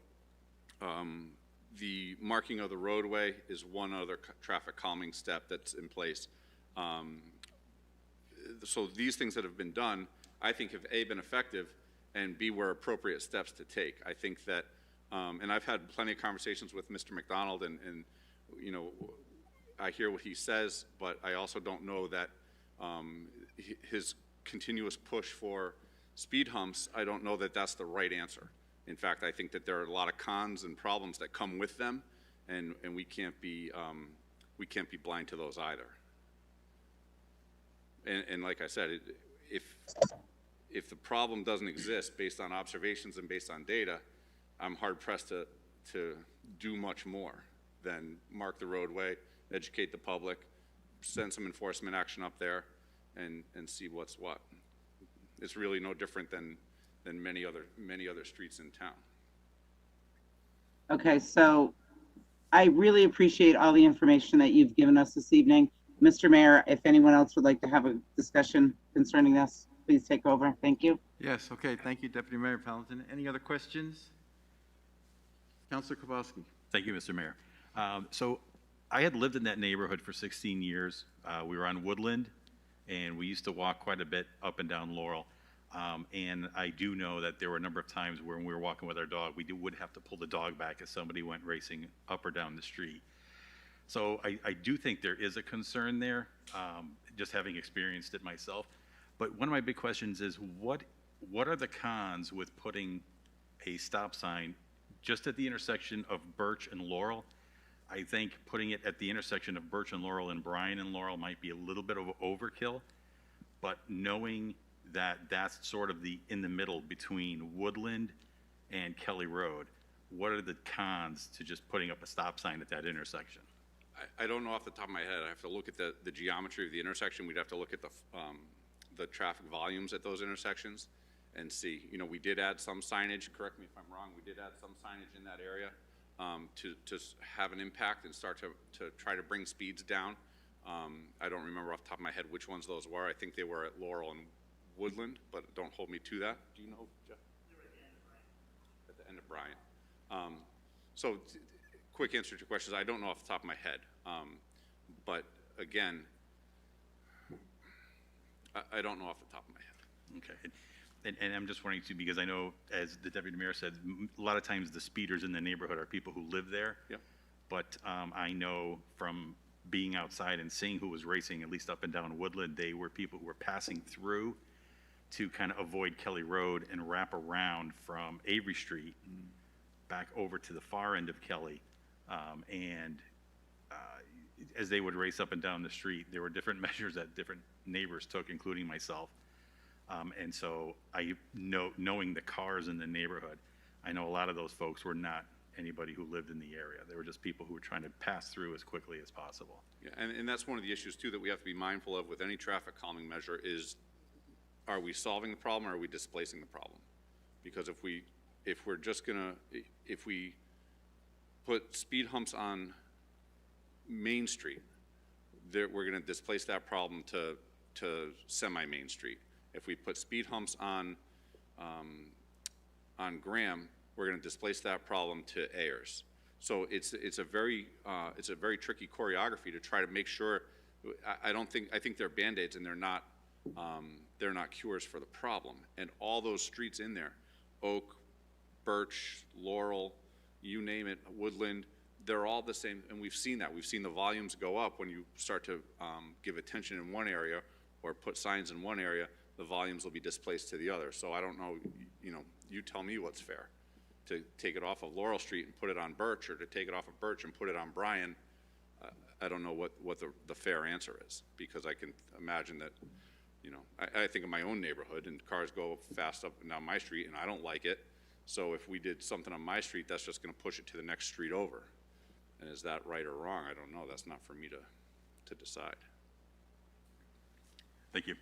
S18: the marking of the roadway is one other traffic calming step that's in place. So these things that have been done, I think have A, been effective, and B, were appropriate steps to take. I think that, and I've had plenty of conversations with Mr. McDonald, and you know, I hear what he says, but I also don't know that his continuous push for speed humps, I don't know that that's the right answer. In fact, I think that there are a lot of cons and problems that come with them, and we can't be blind to those either. And like I said, if the problem doesn't exist based on observations and based on data, I'm hard pressed to do much more than mark the roadway, educate the public, send some enforcement action up there, and see what's what. It's really no different than many other streets in town.
S2: Okay, so I really appreciate all the information that you've given us this evening. Mr. Mayor, if anyone else would like to have a discussion concerning this, please take over. Thank you.
S14: Yes, okay, thank you, Deputy Mayor Pendleton. Any other questions? Councilor Kowalski.
S16: Thank you, Mr. Mayor. So I had lived in that neighborhood for 16 years. We were on Woodland, and we used to walk quite a bit up and down Laurel. And I do know that there were a number of times when we were walking with our dog, we would have to pull the dog back if somebody went racing up or down the street. So I do think there is a concern there, just having experienced it myself. But one of my big questions is what are the cons with putting a stop sign just at the intersection of Birch and Laurel. I think putting it at the intersection of Birch and Laurel and Bryan and Laurel might be a little bit of overkill, but knowing that that's sort of in the middle between Woodland and Kelly Road, what are the cons to just putting up a stop sign at that intersection?
S18: I don't know off the top of my head. I have to look at the geometry of the intersection. We'd have to look at the traffic volumes at those intersections and see. You know, we did add some signage, correct me if I'm wrong, we did add some signage in that area to have an impact and start to try to bring speeds down. I don't remember off the top of my head which ones those were. I think they were at Laurel and Woodland, but don't hold me to that. Do you know, Jeff? They were at the end of Bryan. So, quick answer to your questions, I don't know off the top of my head. But again, I don't know off the top of my head.
S16: Okay. And I'm just wondering too, because I know, as the deputy mayor said, a lot of times the speeders in the neighborhood are people who live there.
S18: Yep.
S16: But I know from being outside and seeing who was racing, at least up and down Woodland, they were people who were passing through to kind of avoid Kelly Road and wrap around from Avery Street back over to the far end of Kelly. As they would race up and down the street, there were different measures that different neighbors took, including myself. And so knowing the cars in the neighborhood, I know a lot of those folks were not anybody who lived in the area. They were just people who were trying to pass through as quickly as possible.
S18: Yeah, and that's one of the issues too that we have to be mindful of with any traffic calming measure is, are we solving the problem or are we displacing the problem? Because if we're just gonna, if we put speed humps on Main Street, we're gonna displace that problem to semi-Main Street. If we put speed humps on Graham, we're going to displace that problem to Ayers. So it's a very tricky choreography to try to make sure. I think they're Band-Aids and they're not cures for the problem. And all those streets in there, Oak, Birch, Laurel, you name it, Woodland, they're all the same. And we've seen that. We've seen the volumes go up when you start to give attention in one area or put signs in one area. The volumes will be displaced to the other. So I don't know, you know, you tell me what's fair. To take it off of Laurel Street and put it on Birch, or to take it off of Birch and put it on Bryan, I don't know what the fair answer is, because I can imagine that, you know, I think of my own neighborhood and cars go fast up and down my street and I don't like it. So if we did something on my street, that's just gonna push it to the next street over. And is that right or wrong? I don't know. That's not for me to decide.
S16: Thank you.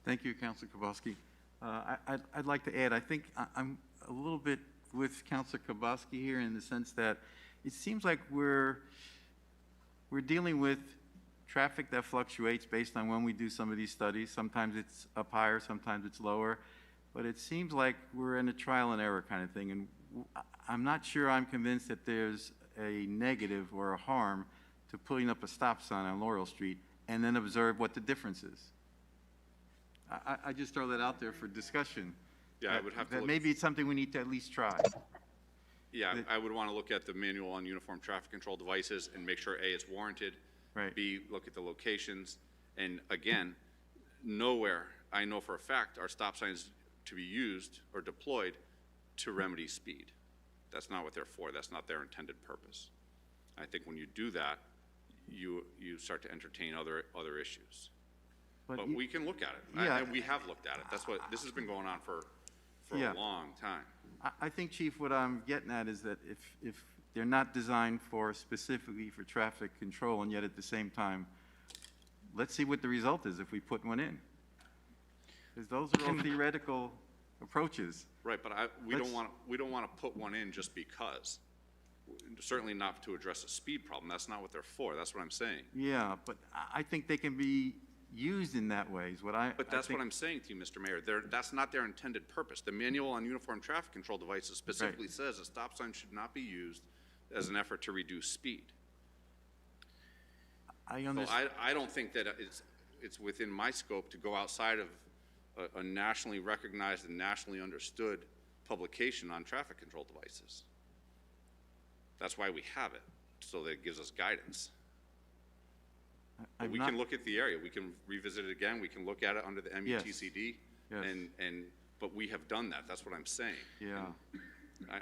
S14: Thank you, Councilor Kowalski. I'd like to add, I think I'm a little bit with Councilor Kowalski here in the sense that it seems like we're dealing with traffic that fluctuates based on when we do some of these studies. Sometimes it's up higher, sometimes it's lower, but it seems like we're in a trial and error kind of thing. And I'm not sure I'm convinced that there's a negative or a harm to putting up a stop sign on Laurel Street and then observe what the difference is. I just throw that out there for discussion.
S18: Yeah, I would have to look.
S14: Maybe it's something we need to at least try.
S18: Yeah, I would want to look at the manual on uniform traffic control devices and make sure A, it's warranted.
S14: Right.
S18: B, look at the locations. And again, nowhere, I know for a fact, are stop signs to be used or deployed to remedy speed. That's not what they're for. That's not their intended purpose. I think when you do that, you start to entertain other issues. But we can look at it.
S14: Yeah.
S18: And we have looked at it. That's what, this has been going on for
S14: Yeah.
S18: a long time.
S14: I think, Chief, what I'm getting at is that if they're not designed specifically for traffic control, and yet at the same time, let's see what the result is if we put one in. Because those are all theoretical approaches.
S18: Right, but we don't want to put one in just because. Certainly not to address a speed problem. That's not what they're for. That's what I'm saying.
S14: Yeah, but I think they can be used in that way is what
S18: But that's what I'm saying to you, Mr. Mayor. That's not their intended purpose. The manual on uniform traffic control devices specifically says a stop sign should not be used as an effort to reduce speed.
S14: I understand.
S18: So I don't think that it's within my scope to go outside of a nationally recognized and nationally understood publication on traffic control devices. That's why we have it, so that it gives us guidance. But we can look at the area. We can revisit it again. We can look at it under the MUTCD.
S14: Yes.
S18: But we have done that. That's what I'm saying.
S14: Yeah.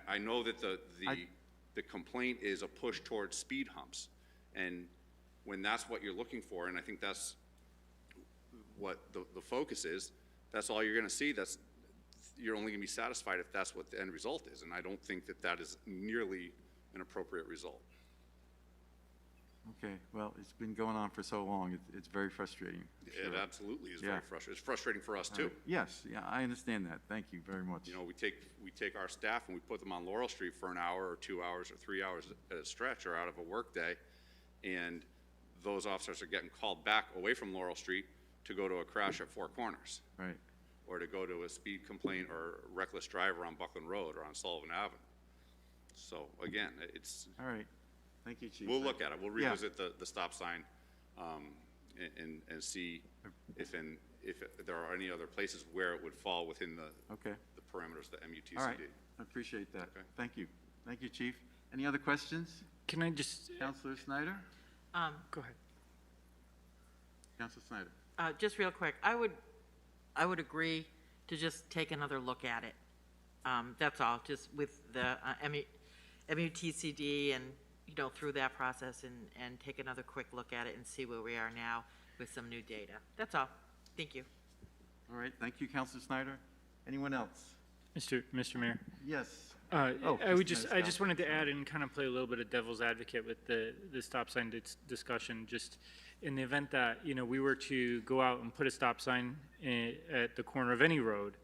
S18: I know that the complaint is a push towards speed humps. And when that's what you're looking for, and I think that's what the focus is, that's all you're gonna see. You're only gonna be satisfied if that's what the end result is. And I don't think that that is nearly an appropriate result.
S14: Okay, well, it's been going on for so long, it's very frustrating.
S18: It absolutely is
S14: Yeah.
S18: very frustrating. It's frustrating for us too.
S14: Yes, yeah, I understand that. Thank you very much.
S18: You know, we take our staff and we put them on Laurel Street for an hour or 2 hours or 3 hours at a stretch or out of a workday, and those officers are getting called back away from Laurel Street to go to a crash at Four Corners.
S14: Right.
S18: Or to go to a speed complaint or reckless driver on Buckland Road or on Sullivan Avenue. So again, it's.
S14: All right. Thank you, Chief.
S18: We'll look at it. We'll
S14: Yeah.
S18: revisit the stop sign and see if there are any other places where it would fall within the parameters of the MUTCD.
S14: All right, I appreciate that. Thank you. Thank you, Chief. Any other questions?
S8: Can I just,
S14: Councilor Snyder?
S8: go ahead.
S14: Councilor Snyder?
S7: Just real quick, I would agree to just take another look at it. That's all, just with the MUTCD and, through that process and take another quick look at it and see where we are now with some new data. That's all. Thank you.
S14: All right, thank you, Councilor Snyder. Anyone else?
S8: Mr. Mayor?
S14: Yes.
S8: I
S14: Mr.
S8: just wanted to add and kind of play a little bit of devil's advocate with the stop sign discussion, just in the event that, we were to go out and put a stop sign at the corner of any road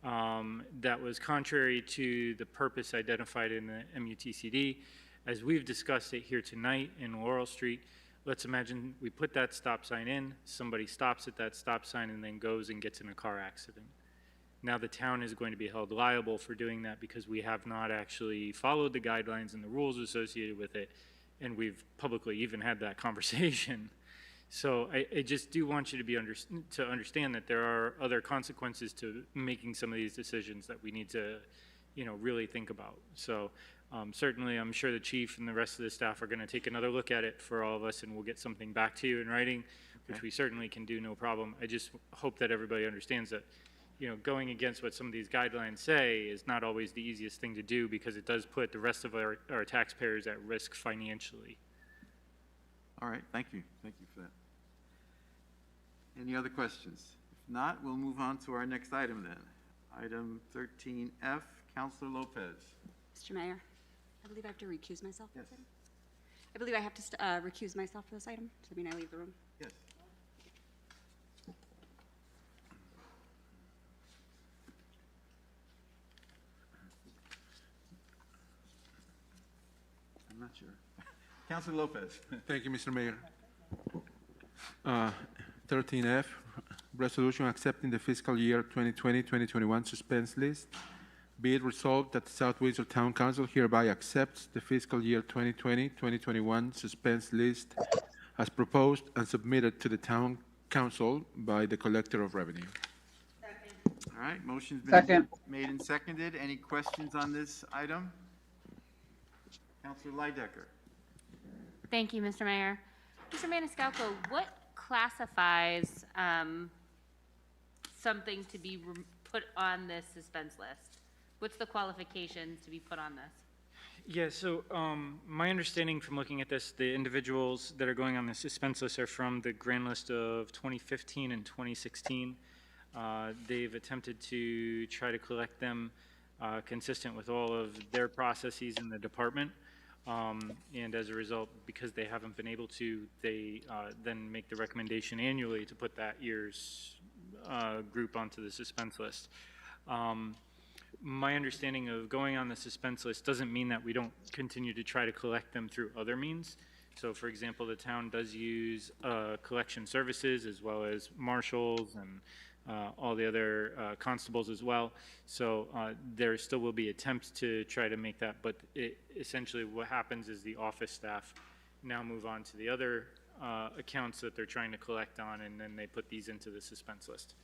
S8: that was contrary to the purpose identified in the MUTCD, as we've discussed it here tonight in Laurel Street. Let's imagine we put that stop sign in, somebody stops at that stop sign and then goes and gets in a car accident. Now the town is going to be held liable for doing that because we have not actually followed the guidelines and the rules associated with it, and we've publicly even had that conversation. So I just do want you to understand that there are other consequences to making some of these decisions that we need to, really think about. So certainly I'm sure the chief and the rest of the staff are going to take another look at it for all of us, and we'll get something back to you in writing, which we certainly can do, no problem. I just hope that everybody understands that going against what some of these guidelines say is not always the easiest thing to do, because it does put the rest of our taxpayers at risk financially.
S14: All right, thank you. Thank you for that. Any other questions? If not, we'll move on to our next item then. Item 13F, Councilor Lopez.
S3: Mr. Mayor, I believe I have to recuse myself.
S14: Yes.
S3: For this item. I believe I have to recuse myself for this item. Does that mean I leave the room?
S14: Yes. I'm not sure. Councilor Lopez.
S11: Thank you, Mr. Mayor. 13F, resolution accepting the fiscal year 2020-2021 suspense list. Be it resolved that the South Windsor Town Council hereby accepts the fiscal year 2020-2021 suspense list as proposed and submitted to the Town Council by the Collector of Revenue.
S14: All right, motion's been
S2: Second.
S14: made and seconded. Any questions on this item? Councilor Lydecker.
S5: Thank you, Mr. Mayor. Mr. Maniscalco, what classifies something to be put on this suspense list? What's the qualifications to be put on this?
S8: Yeah, so my understanding from looking at this, the individuals that are going on the suspense list are from the grand list of 2015 and 2016. They've attempted to try to collect them consistent with all of their processes in the department. And as a result, because they haven't been able to, they then make the recommendation annually to put that year's group onto the suspense list. My understanding of going on the suspense list doesn't mean that we don't continue to try to collect them through other means. So for example, the town does use collection services as well as marshals and all the other constables as well. So there still will be attempts to try to make that, but essentially what happens is the office staff now move on to the other accounts that they're trying to collect on, and then they put these into the suspense list.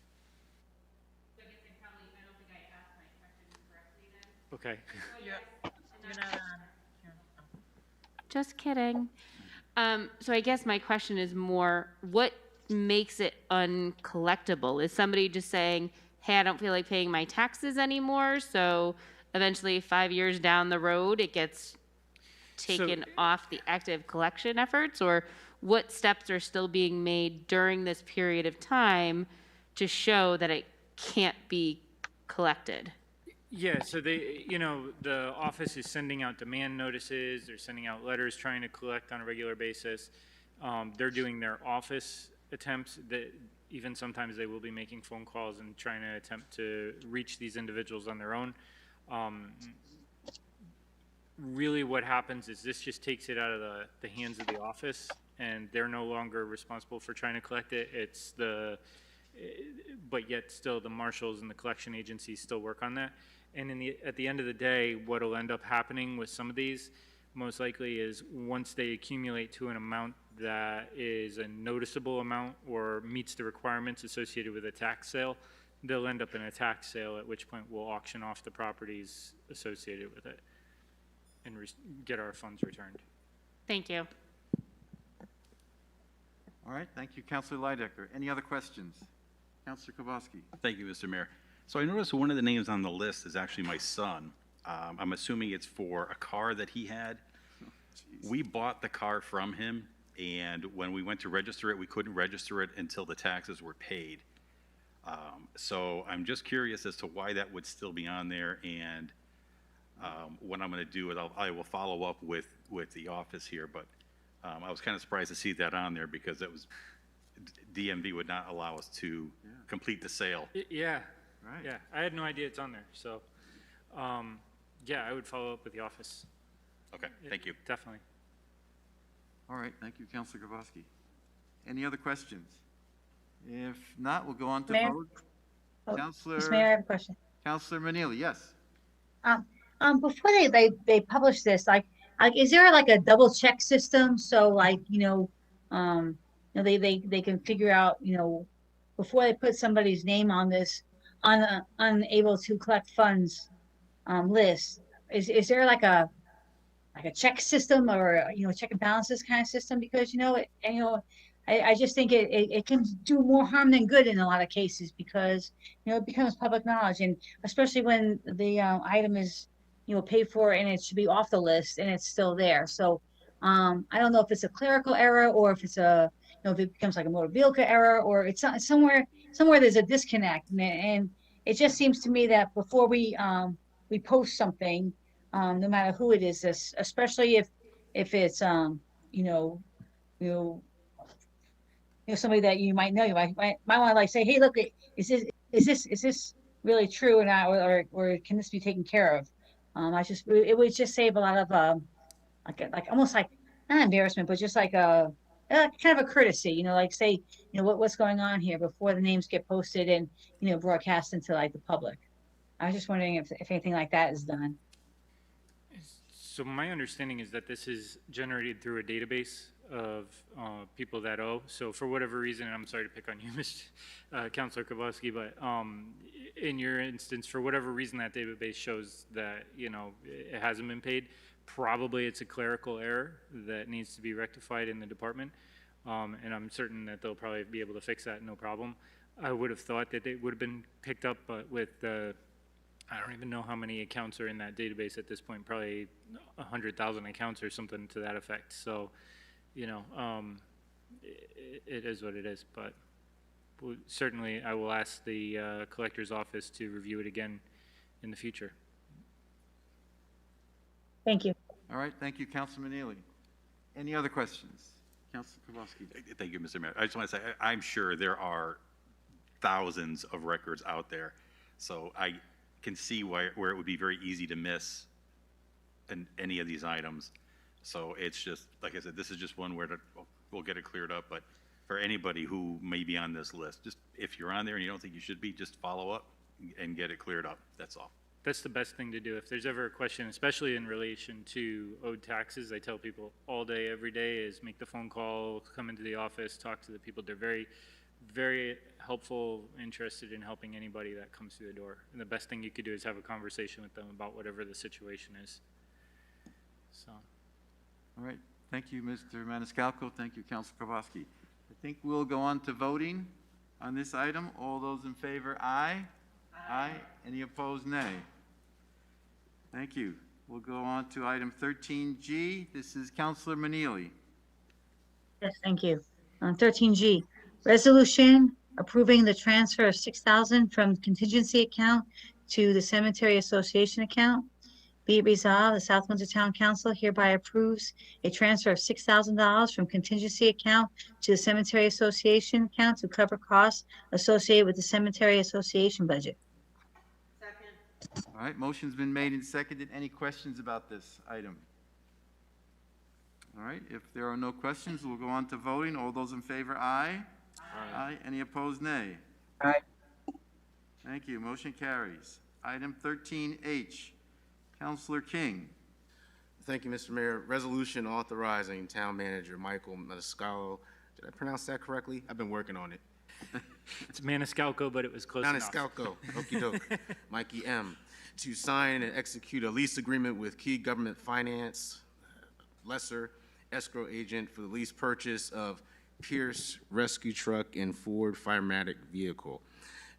S5: So I guess I don't think I asked my question correctly then.
S8: Okay.
S7: You're not on.
S5: Just kidding. So I guess my question is more, what makes it uncollectible? Is somebody just saying, hey, I don't feel like paying my taxes anymore, so eventually 5 years down the road, it gets taken off the active collection efforts? Or what steps are still being made during this period of time to show that it can't be collected?
S8: Yeah, so the office is sending out demand notices, they're sending out letters trying to collect on a regular basis. They're doing their office attempts, that even sometimes they will be making phone calls and trying to attempt to reach these individuals on their own. Really what happens is this just takes it out of the hands of the office, and they're no longer responsible for trying to collect it. But yet still the marshals and the collection agencies still work on that. And at the end of the day, what will end up happening with some of these, most likely, is once they accumulate to an amount that is a noticeable amount or meets the requirements associated with a tax sale, they'll end up in a tax sale, at which point we'll auction off the properties associated with it and get our funds returned.
S5: Thank you.
S14: All right, thank you, Councilor Leidecker. Any other questions? Councilor Kowalski.
S16: Thank you, Mr. Mayor. So I noticed one of the names on the list is actually my son. I'm assuming it's for a car that he had. We bought the car from him, and when we went to register it, we couldn't register it until the taxes were paid. So I'm just curious as to why that would still be on there, and what I'm going to do is I will follow up with the office here, but I was kind of surprised to see that on there because it was DMV would not allow us to complete the sale.
S8: Yeah.
S14: Right.
S8: Yeah, I had no idea it's on there. So, yeah, I would follow up with the office.
S16: Okay, thank you.
S8: Definitely.
S14: All right, thank you, Councilor Kowalski. Any other questions? If not, we'll go on to
S6: Mayor?
S14: vote.
S6: Oh,
S14: Councilor.
S6: Mr. Mayor, I have a question.
S14: Councilor Manili, yes.
S6: Before they publish this, like, is there like a double check system? So like, they can figure out, before they put somebody's name on this, unable to collect funds, list, is there like a check system or, check and balances kind of system? Because, I just think it can do more harm than good in a lot of cases because, it becomes public knowledge, and especially when the item is, paid for and it should be off the list and it's still there. So I don't know if it's a clerical error or if it's if it becomes like a motor vehicle error or it's somewhere there's a disconnect. And it just seems to me that before we post something, no matter who it is, especially if it's somebody that you might know, you might want to like say, hey, look, is this really true or not, or can this be taken care of? It would just save a lot of like almost like not embarrassment, but just like a kind of a courtesy, like say, what's going on here before the names get posted and broadcast into like the public. I was just wondering if anything like that is done.
S8: So my understanding is that this is generated through a database of people that owe. So for whatever reason, and I'm sorry to pick on you, Mr. Councilor Kowalski, but in your instance, for whatever reason, that database shows that it hasn't been paid. Probably it's a clerical error that needs to be rectified in the department, and I'm certain that they'll probably be able to fix that, no problem. I would have thought that it would have been picked up, but with I don't even know how many accounts are in that database at this point, probably 100,000 accounts or something to that effect. So, it is what it is, but certainly I will ask the collector's office to review it again in the future.
S6: Thank you.
S14: All right, thank you, Councilor Manili. Any other questions? Councilor Kowalski.
S16: Thank you, Mr. Mayor. I just want to say, I'm sure there are thousands of records out there, so I can see where it would be very easy to miss any of these items. So it's just, like I said, this is just one where we'll get it cleared up, but for anybody who may be on this list, just if you're on there and you don't think you should be, just follow up and get it cleared up, that's all.
S8: That's the best thing to do. If there's ever a question, especially in relation to owed taxes, I tell people all day, every day is make the phone call, come into the office, talk to the people. They're very, very helpful, interested in helping anybody that comes through the door. And the best thing you could do is have a conversation with them about whatever the situation is. So.
S14: All right, thank you, Mr. Maniscalco. Thank you, Councilor Kowalski. I think we'll go on to voting on this item. All those in favor, aye. Aye. Any opposed, nay.
S1: Thank you. We'll go on to item 13G. This is Counselor Manili.
S6: Yes, thank you. 13G, resolution approving the transfer of 6,000 from contingency account to the Cemetery Association account. Be it resolved, the South Windsor Town Council hereby approves a transfer of $6,000 from contingency account to the Cemetery Association account to cover costs associated with the Cemetery Association budget.
S1: All right, motion's been made and seconded. Any questions about this item? All right, if there are no questions, we'll go on to voting. All those in favor, aye. Aye. Any opposed, nay.
S2: Aye.
S1: Thank you. Motion carries. Item 13H, Counselor King.
S13: Thank you, Mr. Mayor. Resolution authorizing Town Manager Michael Maniscalco. Did I pronounce that correctly? I've been working on it.
S8: It's Maniscalco, but it was close enough.
S13: Maniscalco, okey doke. Mikey M. To sign and execute a lease agreement with Key Government Finance, lesser escrow agent for the lease purchase of Pierce rescue truck and Ford Firematic vehicle.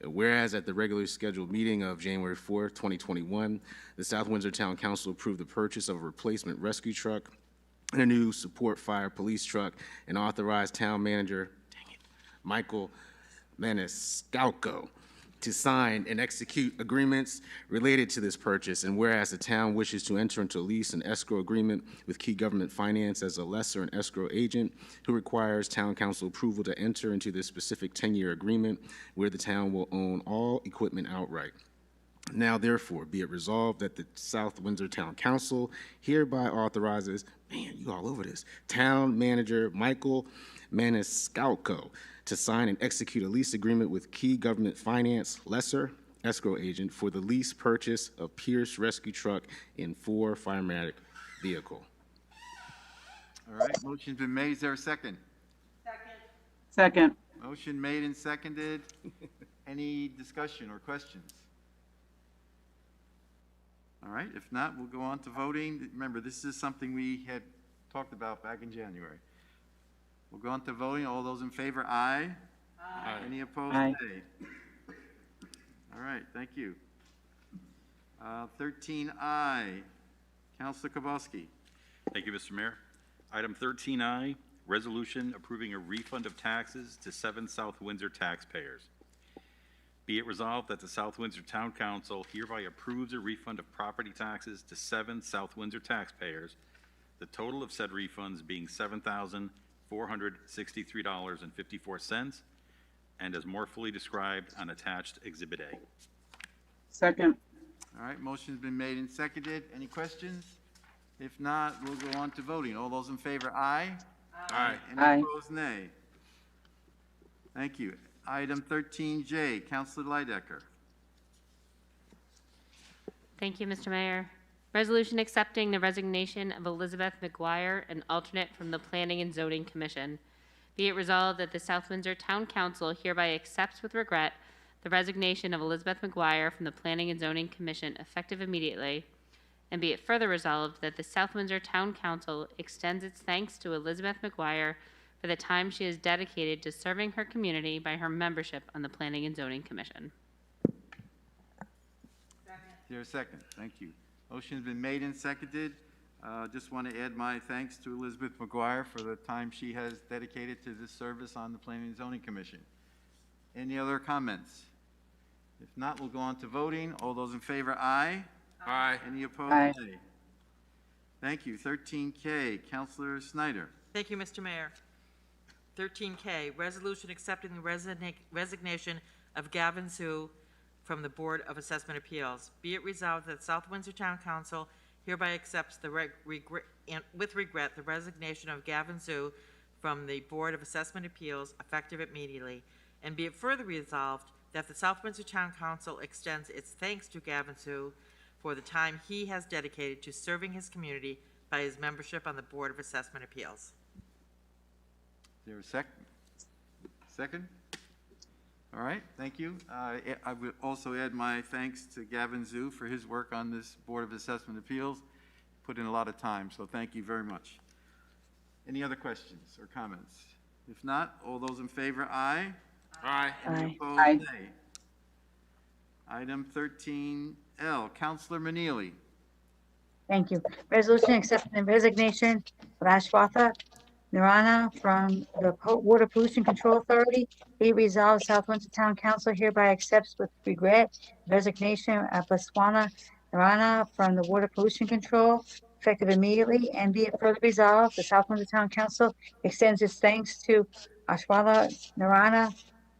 S13: Whereas at the regularly scheduled meeting of January 4th, 2021, the South Windsor Town Council approved the purchase of a replacement rescue truck and a new support fire police truck and authorized Town Manager, Michael Maniscalco to sign and execute agreements related to this purchase. And whereas the town wishes to enter into a lease and escrow agreement with Key Government Finance as a lesser and escrow agent who requires town council approval to enter into this specific 10-year agreement where the town will own all equipment outright. Now, therefore, be it resolved that the South Windsor Town Council hereby authorizes, man, you all over this, Town Manager Michael Maniscalco to sign and execute a lease agreement with Key Government Finance, lesser escrow agent for the lease purchase of Pierce rescue truck and Ford Firematic vehicle.
S1: All right, motion's been made. Is there a second?
S2: Second.
S1: Motion made and seconded. Any discussion or questions? All right, if not, we'll go on to voting. Remember, this is something we had talked about back in January. We'll go on to voting. All those in favor, aye. Aye. Any opposed,
S2: Aye.
S1: nay. All right, thank you. 13I, Counselor Kowalski.
S16: Thank you, Mr. Mayor. Item 13I, resolution approving a refund of taxes to 7 South Windsor taxpayers. Be it resolved that the South Windsor Town Council hereby approves a refund of property taxes to 7 South Windsor taxpayers, the total of said refunds being $7,463.54, and as more fully described on attached Exhibit A.
S2: Second.
S1: All right, motion's been made and seconded. Any questions? If not, we'll go on to voting. All those in favor, aye.
S13: Aye.
S1: Any
S2: Aye.
S1: opposed, nay. Thank you. Item 13J, Counselor Lidecker.
S5: Thank you, Mr. Mayor. Resolution accepting the resignation of Elizabeth McGuire, an alternate from the Planning and Zoning Commission. Be it resolved that the South Windsor Town Council hereby accepts with regret the resignation of Elizabeth McGuire from the Planning and Zoning Commission effective immediately, and be it further resolved that the South Windsor Town Council extends its thanks to Elizabeth McGuire for the time she has dedicated to serving her community by her membership on the Planning and Zoning Commission.
S1: Is there a second? Thank you. Motion's been made and seconded. Just want to add my thanks to Elizabeth McGuire for the time she has dedicated to this service on the Planning and Zoning Commission. Any other comments? If not, we'll go on to voting. All those in favor, aye.
S13: Aye.
S1: Any opposed,
S2: Aye.
S1: nay. Thank you. 13K, Counselor Snyder.
S7: Thank you, Mr. Mayor. 13K, resolution accepting the resignation of Gavin Zhu from the Board of Assessment Appeals. Be it resolved that South Windsor Town Council hereby accepts with regret the resignation of Gavin Zhu from the Board of Assessment Appeals effective immediately. And be it further resolved that the South Windsor Town Council extends its thanks to Gavin Zhu for the time he has dedicated to serving his community by his membership on the Board of Assessment Appeals.
S1: Is there a second? Second? All right, thank you. I would also add my thanks to Gavin Zhu for his work on this Board of Assessment Appeals. Put in a lot of time, so thank you very much. Any other questions or comments? If not, all those in favor, aye.
S13: Aye.
S1: Any opposed,
S2: Aye.
S1: nay. Item 13L, Counselor Manili.
S6: Thank you. Resolution accepting the resignation of Ashwatha Narana from the Water Pollution Control Authority. Be resolved, South Windsor Town Council hereby accepts with regret resignation of Baswana Narana from the Water Pollution Control effective immediately. And be it further resolved, the South Windsor Town Council extends its thanks to Ashwatha Narana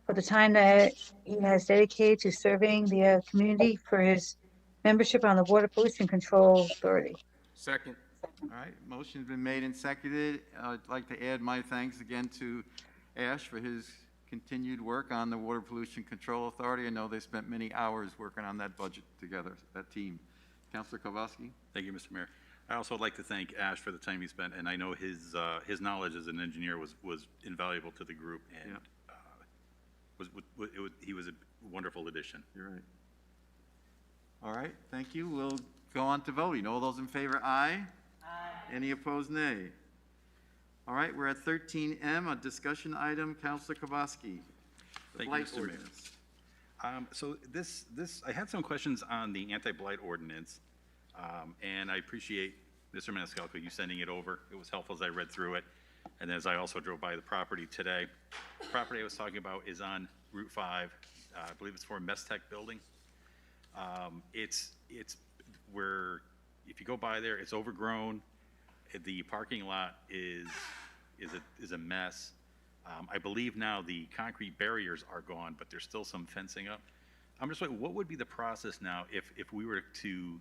S6: for the time that he has dedicated to serving the community for his membership on the Water Pollution Control Authority.
S13: Second.
S14: All right, motion's been made and seconded. I'd like to add my thanks again to Ash for his continued work on the Water Pollution Control Authority. I know they spent many hours working on that budget together, that team. Councilor Kowalski?
S16: Thank you, Mr. Mayor. I also would like to thank Ash for the time he spent, and I know his knowledge as an engineer was invaluable to the group, and he was a wonderful addition.
S14: You're right. All right, thank you. We'll go on to voting. All those in favor, aye. Aye. Any opposed, nay. All right, we're at 13M, a discussion item. Councilor Kowalski.
S16: Thank you, Mr. Mayor. So I had some questions on the anti-blight ordinance, and I appreciate Mr. Maniscalco, you sending it over. It was helpful as I read through it, and as I also drove by the property today. The property I was talking about is on Route 5. I believe it's for a Mestech building. It's where, if you go by there, it's overgrown. The parking lot is a mess. I believe now the concrete barriers are gone, but there's still some fencing up. I'm just wondering, what would be the process now if we were to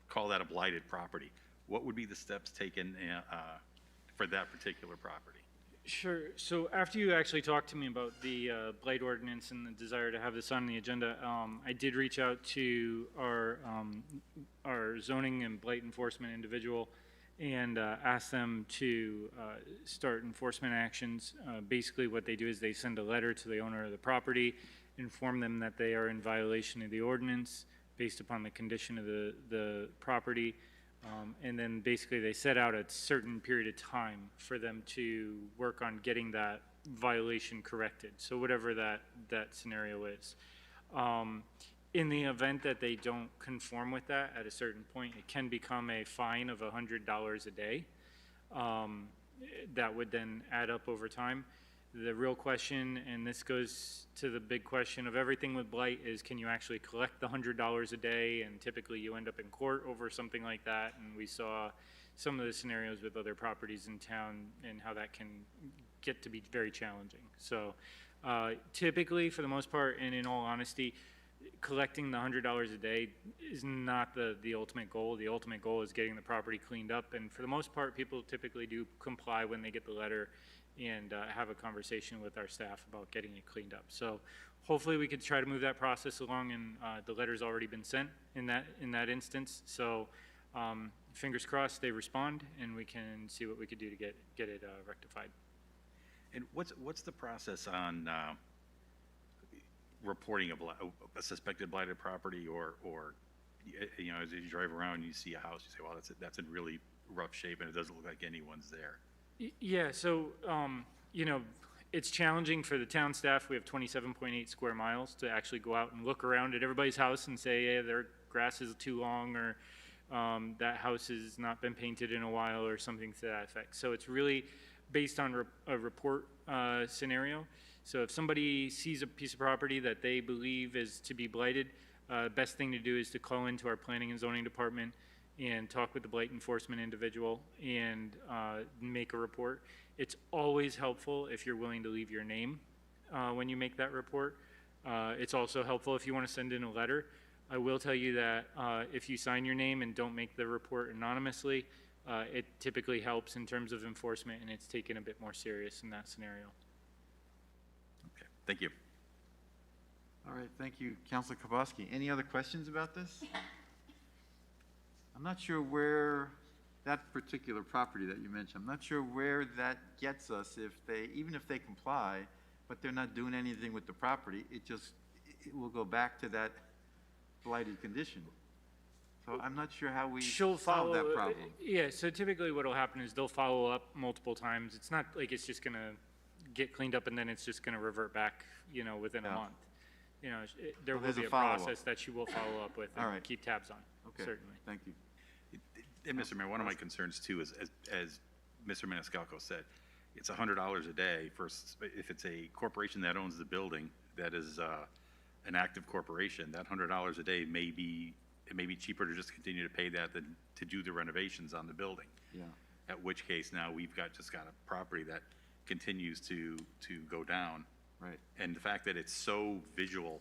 S16: call that a blighted property? What would be the steps taken for that particular property?
S8: Sure. So after you actually talked to me about the blight ordinance and the desire to have this on the agenda, I did reach out to our zoning and blight enforcement individual and ask them to start enforcement actions. Basically what they do is they send a letter to the owner of the property, inform them that they are in violation of the ordinance based upon the condition of the property, and then basically they set out a certain period of time for them to work on getting that violation corrected. So whatever that scenario is. In the event that they don't conform with that at a certain point, it can become a fine of $100 a day. That would then add up over time. The real question, and this goes to the big question of everything with blight, is can you actually collect the $100 a day? And typically you end up in court over something like that. And we saw some of the scenarios with other properties in town and how that can get to be very challenging. So typically, for the most part, and in all honesty, collecting the $100 a day is not the ultimate goal. The ultimate goal is getting the property cleaned up. And for the most part, people typically do comply when they get the letter and have a conversation with our staff about getting it cleaned up. So hopefully we could try to move that process along, and the letter's already been sent in that instance. So fingers crossed they respond, and we can see what we could do to get it rectified.
S16: And what's the process on reporting a suspected blighted property, or you know, as you drive around, you see a house, you say, well, that's in really rough shape, and it doesn't look like anyone's there.
S8: Yeah, so, you know, it's challenging for the town staff. We have 27.8 square miles to actually go out and look around at everybody's house and say, yeah, their grass is too long, or that house has not been painted in a while, or something to that effect. So it's really based on a report scenario. So if somebody sees a piece of property that they believe is to be blighted, best thing to do is to call into our planning and zoning department and talk with the blight enforcement individual and make a report. It's always helpful if you're willing to leave your name when you make that report. It's also helpful if you want to send in a letter. I will tell you that if you sign your name and don't make the report anonymously, it typically helps in terms of enforcement, and it's taken a bit more serious in that scenario.
S16: Okay, thank you.
S14: All right, thank you, Councilor Kowalski. Any other questions about this? I'm not sure where that particular property that you mentioned, I'm not sure where that gets us even if they comply, but they're not doing anything with the property, it will go back to that blighted condition. So I'm not sure how we solve that problem.
S8: Yeah, so typically what will happen is they'll follow up multiple times. It's not like it's just gonna get cleaned up and then it's just gonna revert back, you know, within a month. You know, there will be a process that you will follow up with and keep tabs on, certainly.
S14: Thank you.
S16: And Mr. Mayor, one of my concerns too is, as Mr. Maniscalco said, it's $100 a day for, if it's a corporation that owns the building, that is an active corporation, that $100 a day it may be cheaper to just continue to pay that than to do the renovations on the building.
S14: Yeah.
S16: At which case now we've just got a property that continues to go down.
S14: Right.
S16: And the fact that it's so visual,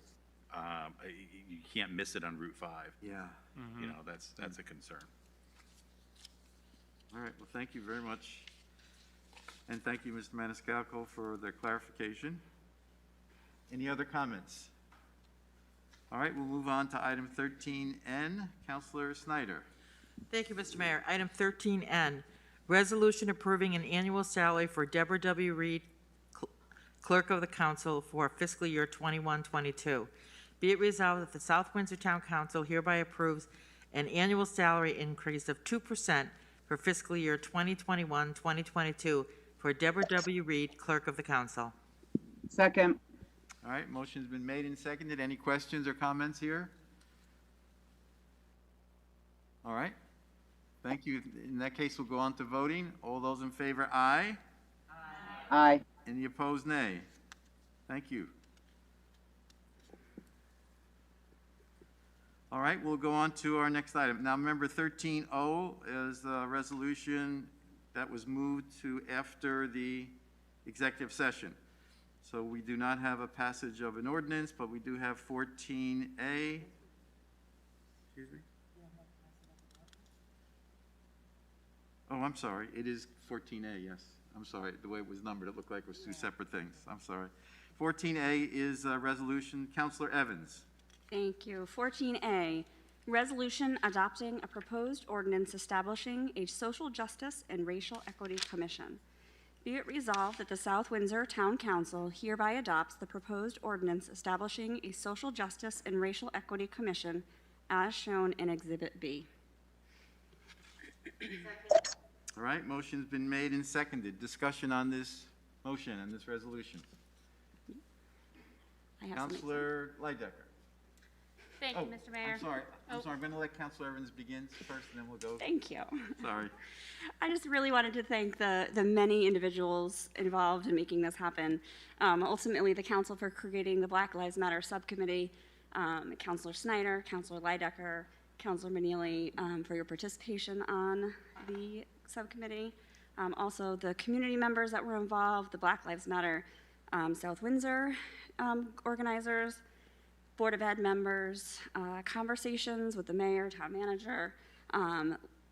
S16: you can't miss it on Route 5.
S14: Yeah.
S16: You know, that's a concern.
S14: All right, well, thank you very much. And thank you, Mr. Maniscalco, for the clarification. Any other comments? All right, we'll move on to item 13N. Councilor Snyder.
S7: Thank you, Mr. Mayor. Item 13N, resolution approving an annual salary for Deborah W. Reed, Clerk of the Council for fiscal year 21-22. Be it resolved that the South Windsor Town Council hereby approves an annual salary increase of 2% for fiscal year 2021-2022 for Deborah W. Reed, Clerk of the Council.
S2: Second.
S14: All right, motion's been made and seconded. Any questions or comments here? All right. Thank you. In that case, we'll go on to voting. All those in favor, aye.
S2: Aye.
S14: Any opposed, nay. Thank you. All right, we'll go on to our next item. Now, remember 13O is a resolution that was moved to after the executive session. So we do not have a passage of an ordinance, but we do have 14A. Excuse me? Oh, I'm sorry. It is 14A, yes. I'm sorry. The way it was numbered, it looked like it was two separate things. I'm sorry. 14A is a resolution. Councilor Evans.
S3: Thank you. 14A, resolution adopting a proposed ordinance establishing a social justice and racial equity commission. Be it resolved that the South Windsor Town Council hereby adopts the proposed ordinance establishing a social justice and racial equity commission as shown in Exhibit B.
S14: All right, motion's been made and seconded. Discussion on this motion and this resolution. Councilor Leidecker.
S5: Thank you, Mr. Mayor.
S14: I'm sorry. I'm going to let Councilor Evans begin first, and then we'll go.
S3: Thank you.
S14: Sorry.
S3: I just really wanted to thank the many individuals involved in making this happen. Ultimately, the council for creating the Black Lives Matter subcommittee, Councilor Snyder, Councilor Leidecker, Councilor Manili, for your participation on the subcommittee. Also, the community members that were involved, the Black Lives Matter South Windsor organizers, Board of Ed members, conversations with the mayor, town manager,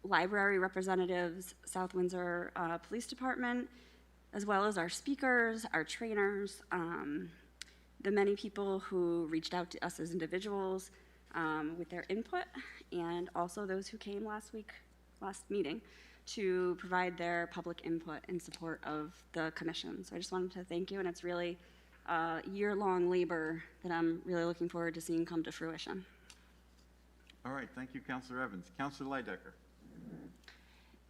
S3: library representatives, South Windsor Police Department, as well as our speakers, our trainers, the many people who reached out to us as individuals with their input, and also those who came last meeting, to provide their public input in support of the commission. So I just wanted to thank you, and it's really year-long labor that I'm really looking forward to seeing come to fruition.
S14: All right, thank you, Councilor Evans. Councilor Leidecker.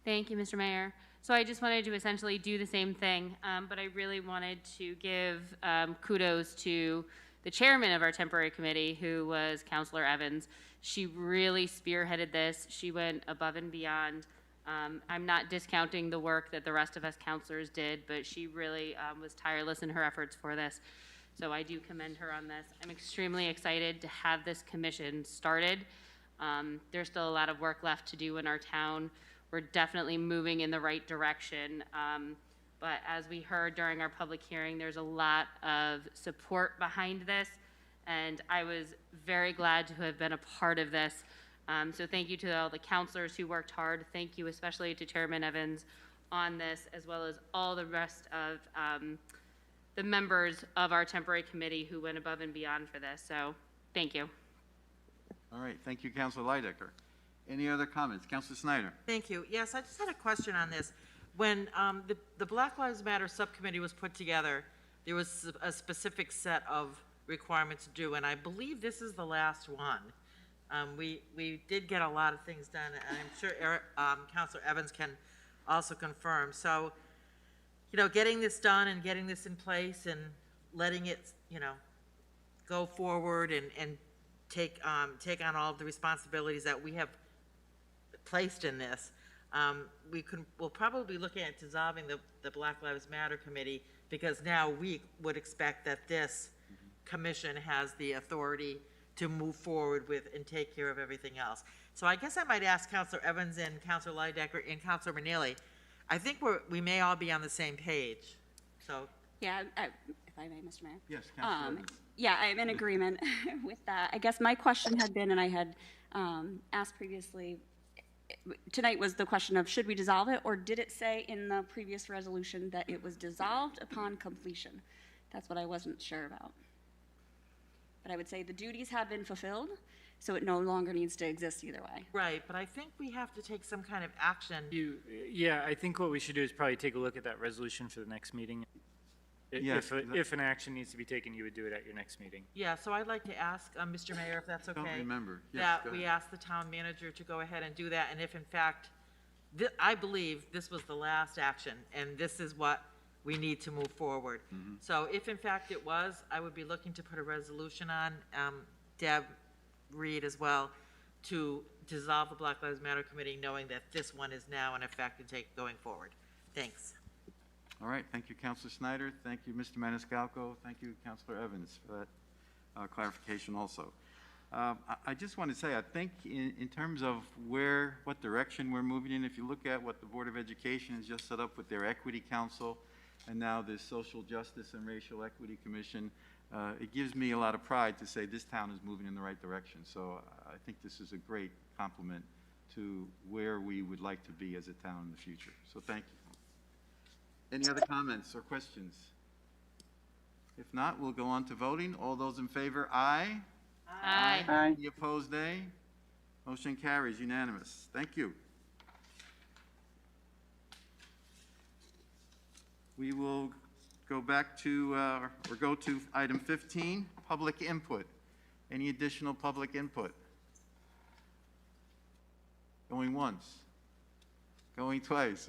S5: Thank you, Mr. Mayor. So I just wanted to essentially do the same thing, but I really wanted to give kudos to the chairman of our temporary committee, who was Councilor Evans. She really spearheaded this. She went above and beyond. I'm not discounting the work that the rest of us counselors did, but she really was tireless in her efforts for this. So I do commend her on this. I'm extremely excited to have this commission started. There's still a lot of work left to do in our town. We're definitely moving in the right direction. But as we heard during our public hearing, there's a lot of support behind this, and I was very glad to have been a part of this. So thank you to all the counselors who worked hard. Thank you especially to Chairman Evans on this, as well as all the rest of the members of our temporary committee who went above and beyond for this. So thank you.
S14: All right, thank you, Councilor Leidecker. Any other comments? Councilor Snyder.
S7: Thank you. Yes, I just had a question on this. When the Black Lives Matter subcommittee was put together, there was a specific set of requirements due, and I believe this is the last one. We did get a lot of things done, and I'm sure Councilor Evans can also confirm. So, you know, getting this done and getting this in place and letting it, you know, go forward and take on all of the responsibilities that we have placed in this, we'll probably be looking at dissolving the Black Lives Matter committee, because now we would expect that this commission has the authority to move forward with and take care of everything else. So I guess I might ask Councilor Evans and Councilor Lydecker and Councilor Manili, I think we may all be on the same page, so.
S3: Yeah, if I may, Mr. Mayor.
S14: Yes, Councilor Evans.
S3: Yeah, I'm in agreement with that. I guess my question had been, and I had asked previously, tonight was the question of should we dissolve it, or did it say in the previous resolution that it was dissolved upon completion? That's what I wasn't sure about. But I would say the duties have been fulfilled, so it no longer needs to exist either way.
S7: Right, but I think we have to take some kind of action.
S8: Yeah, I think what we should do is probably take a look at that resolution for the next meeting.
S14: Yes,
S8: If an action needs to be taken, you would do it at your next meeting.
S7: Yeah, so I'd like to ask, Mr. Mayor, if that's okay.
S14: Don't remember. Yes,
S7: That
S14: go
S7: we
S14: ahead.
S7: ask the town manager to go ahead and do that, and if in fact, I believe this was the last action, and this is what we need to move forward. So if in fact it was, I would be looking to put a resolution on, Deb Reed as well, to dissolve the Black Lives Matter committee, knowing that this one is now in effect and going forward. Thanks.
S14: All right, thank you, Councilor Snyder. Thank you, Mr. Maniscalco. Thank you, Councilor Evans, for that clarification also. I just want to say, I think in terms of what direction we're moving in, if you look at what the Board of Education has just set up with their Equity Council, and now this Social Justice and Racial Equity Commission, it gives me a lot of pride to say this town is moving in the right direction. So I think this is a great compliment to where we would like to be as a town in the future. So thank you. Any other comments or questions? If not, we'll go on to voting. All those in favor, aye.
S5: Aye.
S2: Aye.
S14: Any opposed, nay? Motion carries unanimous. Thank you. We will go back to, or go to item 15, public input. Any additional public input? Going once? Going twice?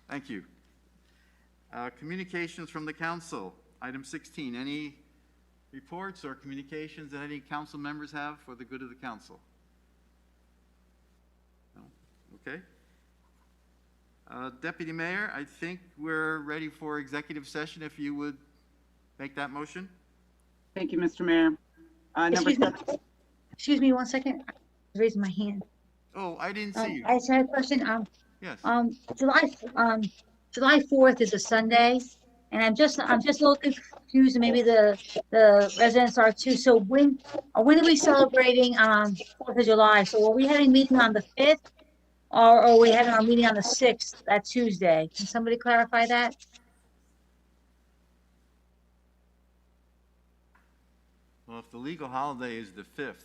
S14: Thank you. Communications from the council. Item 16, any reports or communications that any council members have for the good of the council? No? Okay. Deputy Mayor, I think we're ready for executive session, if you would make that motion.
S2: Thank you, Mr. Mayor. Number
S6: Excuse me 1 second. I was raising my hand.
S14: Oh, I didn't see you.
S6: I just had a question.
S14: Yes.
S6: July 4th is a Sunday, and I'm just a little confused, and maybe the residents are too. So when are we celebrating 4th of July? So are we having a meeting on the 5th, or are we having our meeting on the 6th, that Tuesday? Can somebody clarify that?
S14: Well, if the legal holiday is the 5th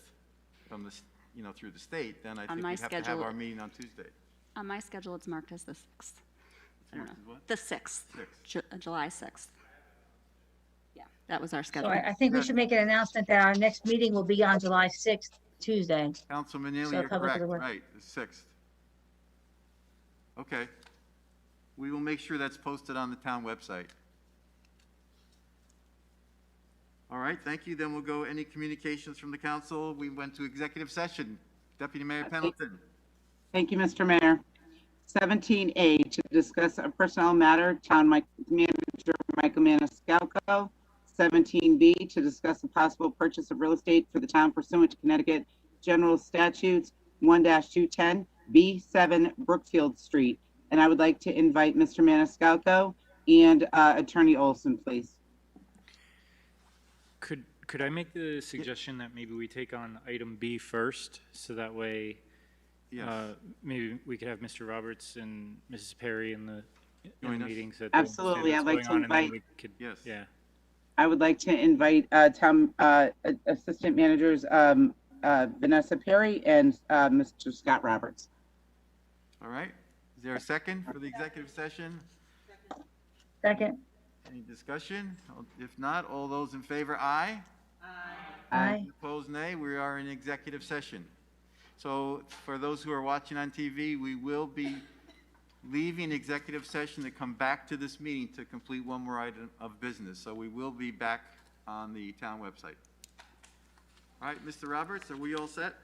S14: from the, through the state, then I think
S3: my
S14: we'd have to have
S3: schedule-
S14: our meeting on Tuesday.
S3: On my schedule, it's marked as the 6th. I don't know.
S14: Marked as what?
S3: The 6th, July 6th. Yeah, that was our
S6: So
S3: schedule.
S6: I think we should make an announcement that our next meeting will be on July 6th, Tuesday.
S14: Councilman Neely,
S6: So
S14: you're
S6: public
S14: correct,
S6: of the work.
S14: right, the 6th. Okay. We will make sure that's posted on the town website. All right, thank you. Then we'll go, any communications from the council? We went to executive session. Deputy Mayor Pendleton.
S2: Thank you, Mr. Mayor. 17A, to discuss a personnel matter, Town Manager Michael Maniscalco. 17B, to discuss the possible purchase of real estate for the town pursuant to Connecticut General Statutes 1-210, B7 Brookfield Street. And I would like to invite Mr. Maniscalco and Attorney Olson, please.
S8: Could I make the suggestion that maybe we take on item B first, so that way,
S14: Yes.
S8: maybe we could have Mr. Roberts and Mrs. Perry in the
S14: Join us.
S8: meetings. That
S2: Absolutely, I'd like to invite.
S14: Yes.
S8: Yeah.
S2: I would like to invite Town Assistant Managers Vanessa Perry and Mr. Scott Roberts.
S14: All right. Is there a second for the executive session?
S6: Second.
S14: Any discussion? If not, all those in favor, aye.
S6: Aye.
S14: Opposed, nay. We are in executive session. So for those who are watching on TV, we will be leaving executive session to come back to this meeting to complete one more item of business. So we will be back on the town website. All right, Mr. Roberts, are we all set?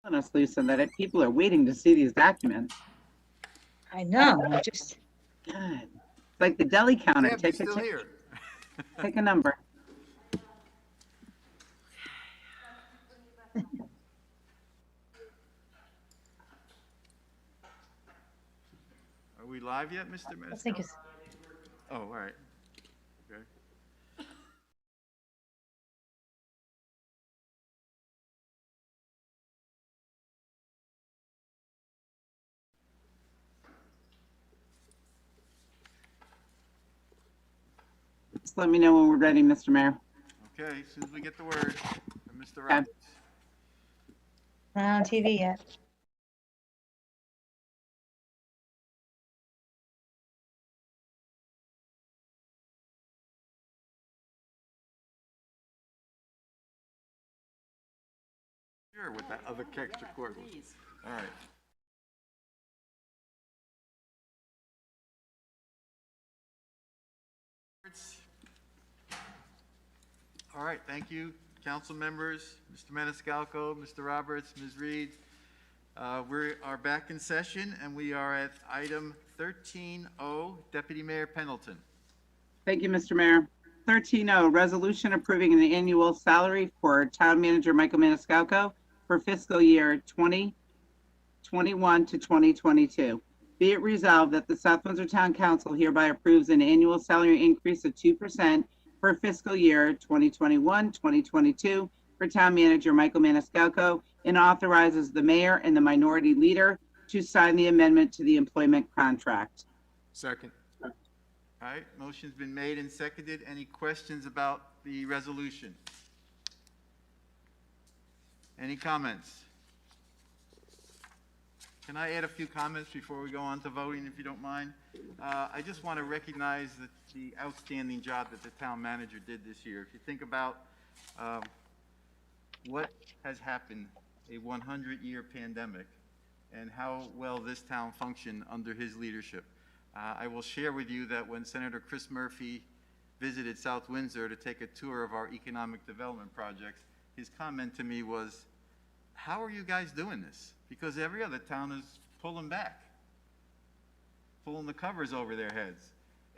S2: Us, Lisa, that people are waiting to see these documents.
S6: I know, I just,
S2: God. Like the deli counter.
S14: Deb, you're still here.
S2: Take a number.
S14: Are we live yet, Mr.
S6: I think
S14: Maniscalco?
S6: it's,
S14: Oh, all right. Okay.
S2: Just let me know when we're ready, Mr. Mayor.
S14: Okay, as soon as we get the word from Mr.
S2: Okay.
S14: Roberts.
S6: not on TV yet.
S14: Sure, with that other extra cord. All right. All right, thank you, council members, Mr. Maniscalco, Mr. Roberts, Ms. Reed. We are back in session, and we are at item 13O, Deputy Mayor Pendleton.
S2: Thank you, Mr. Mayor. 13O, resolution approving an annual salary for Town Manager Michael Maniscalco for fiscal year 2021 to 2022. Be it resolved that the South Windsor Town Council hereby approves an annual salary increase of 2% for fiscal year 2021-2022 for Town Manager Michael Maniscalco and authorizes the mayor and the minority leader to sign the amendment to the employment contract.
S11: Second.
S14: All right, motion's been made and seconded. Any questions about the resolution? Any comments? Can I add a few comments before we go on to voting, if you don't mind? I just want to recognize the outstanding job that the town manager did this year. If you think about what has happened, a 100-year pandemic, and how well this town functioned under his leadership. I will share with you that when Senator Chris Murphy visited South Windsor to take a tour of our economic development projects, his comment to me was, how are you guys doing this? Because every other town is pulling back, pulling the covers over their heads.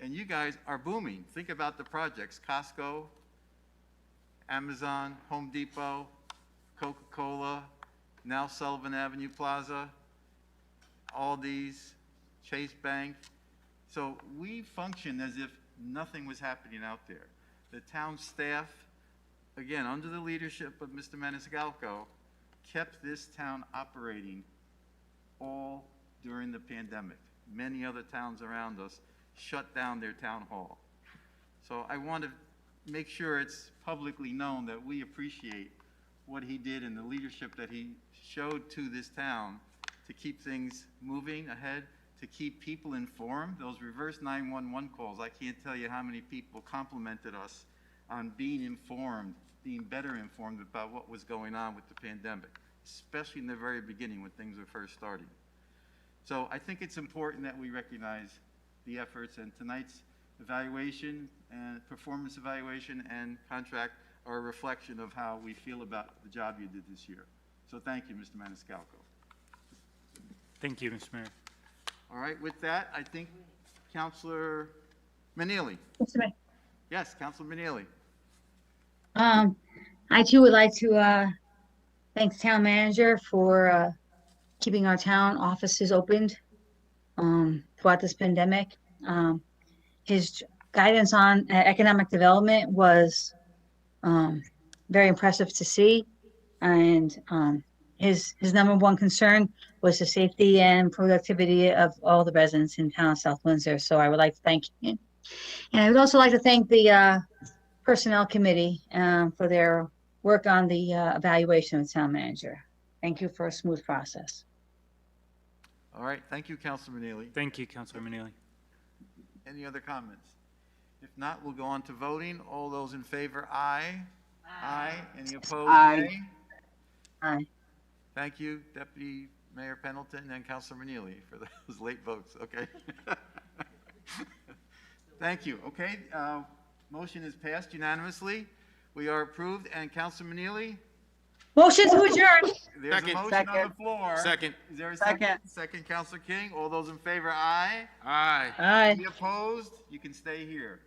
S14: And you guys are booming. Think about the projects, Costco, Amazon, Home Depot, Coca-Cola, now Sullivan Avenue Plaza, Aldi's, Chase Bank. So we function as if nothing was happening out there. The town staff, again, under the leadership of Mr. Maniscalco, kept this town operating all during the pandemic. Many other towns around us shut down their town hall. So I want to make sure it's publicly known that we appreciate what he did and the leadership that he showed to this town to keep things moving ahead, to keep people informed. Those reverse 911 calls, I can't tell you how many people complimented us on being informed, being better informed about what was going on with the pandemic, especially in the very beginning when things were first starting. So I think it's important that we recognize the efforts, and tonight's evaluation and performance evaluation and contract are a reflection of how we feel about the job you did this year. So thank you, Mr. Maniscalco.
S8: Thank you, Mr. Mayor.
S14: All right, with that, I think Councilor Manili.
S6: Mr. Mayor.
S14: Yes, Councilor Manili.
S6: I too would like to thank the town manager for keeping our town offices opened throughout this pandemic. His guidance on economic development was very impressive to see, and his number one concern was the safety and productivity of all the residents in town of South Windsor. So I would like to thank him, and I would also like to thank the Personnel Committee for their work on the evaluation of the town manager. Thank you for a smooth process.
S14: All right, thank you, Councilor Manili.
S8: Thank you, Councilor Manili.
S14: Any other comments? If not, we'll go on to voting. All those in favor, aye. Aye. Any opposed,
S2: Aye.
S14: nay?
S6: Aye.
S14: Thank you, Deputy Mayor Pendleton and Councilor Manili, for those late votes, okay? Thank you, okay? Motion is passed unanimously. We are approved, and Councilor Manili,
S6: Motion to adjourn.
S14: There's a
S10: Second.
S14: motion on
S2: Second.
S14: the floor.
S10: Second.
S14: Is there a second?
S2: Second.
S14: Second, Counselor King. All those in favor, aye?
S10: Aye.
S6: Aye.
S14: Any opposed? You can stay here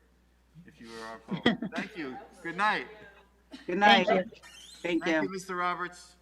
S14: if you are opposed. Thank you. Good night.
S2: Good night.
S6: Thank you.
S2: Thank
S14: Thank
S2: you.
S14: you, Mr. Roberts.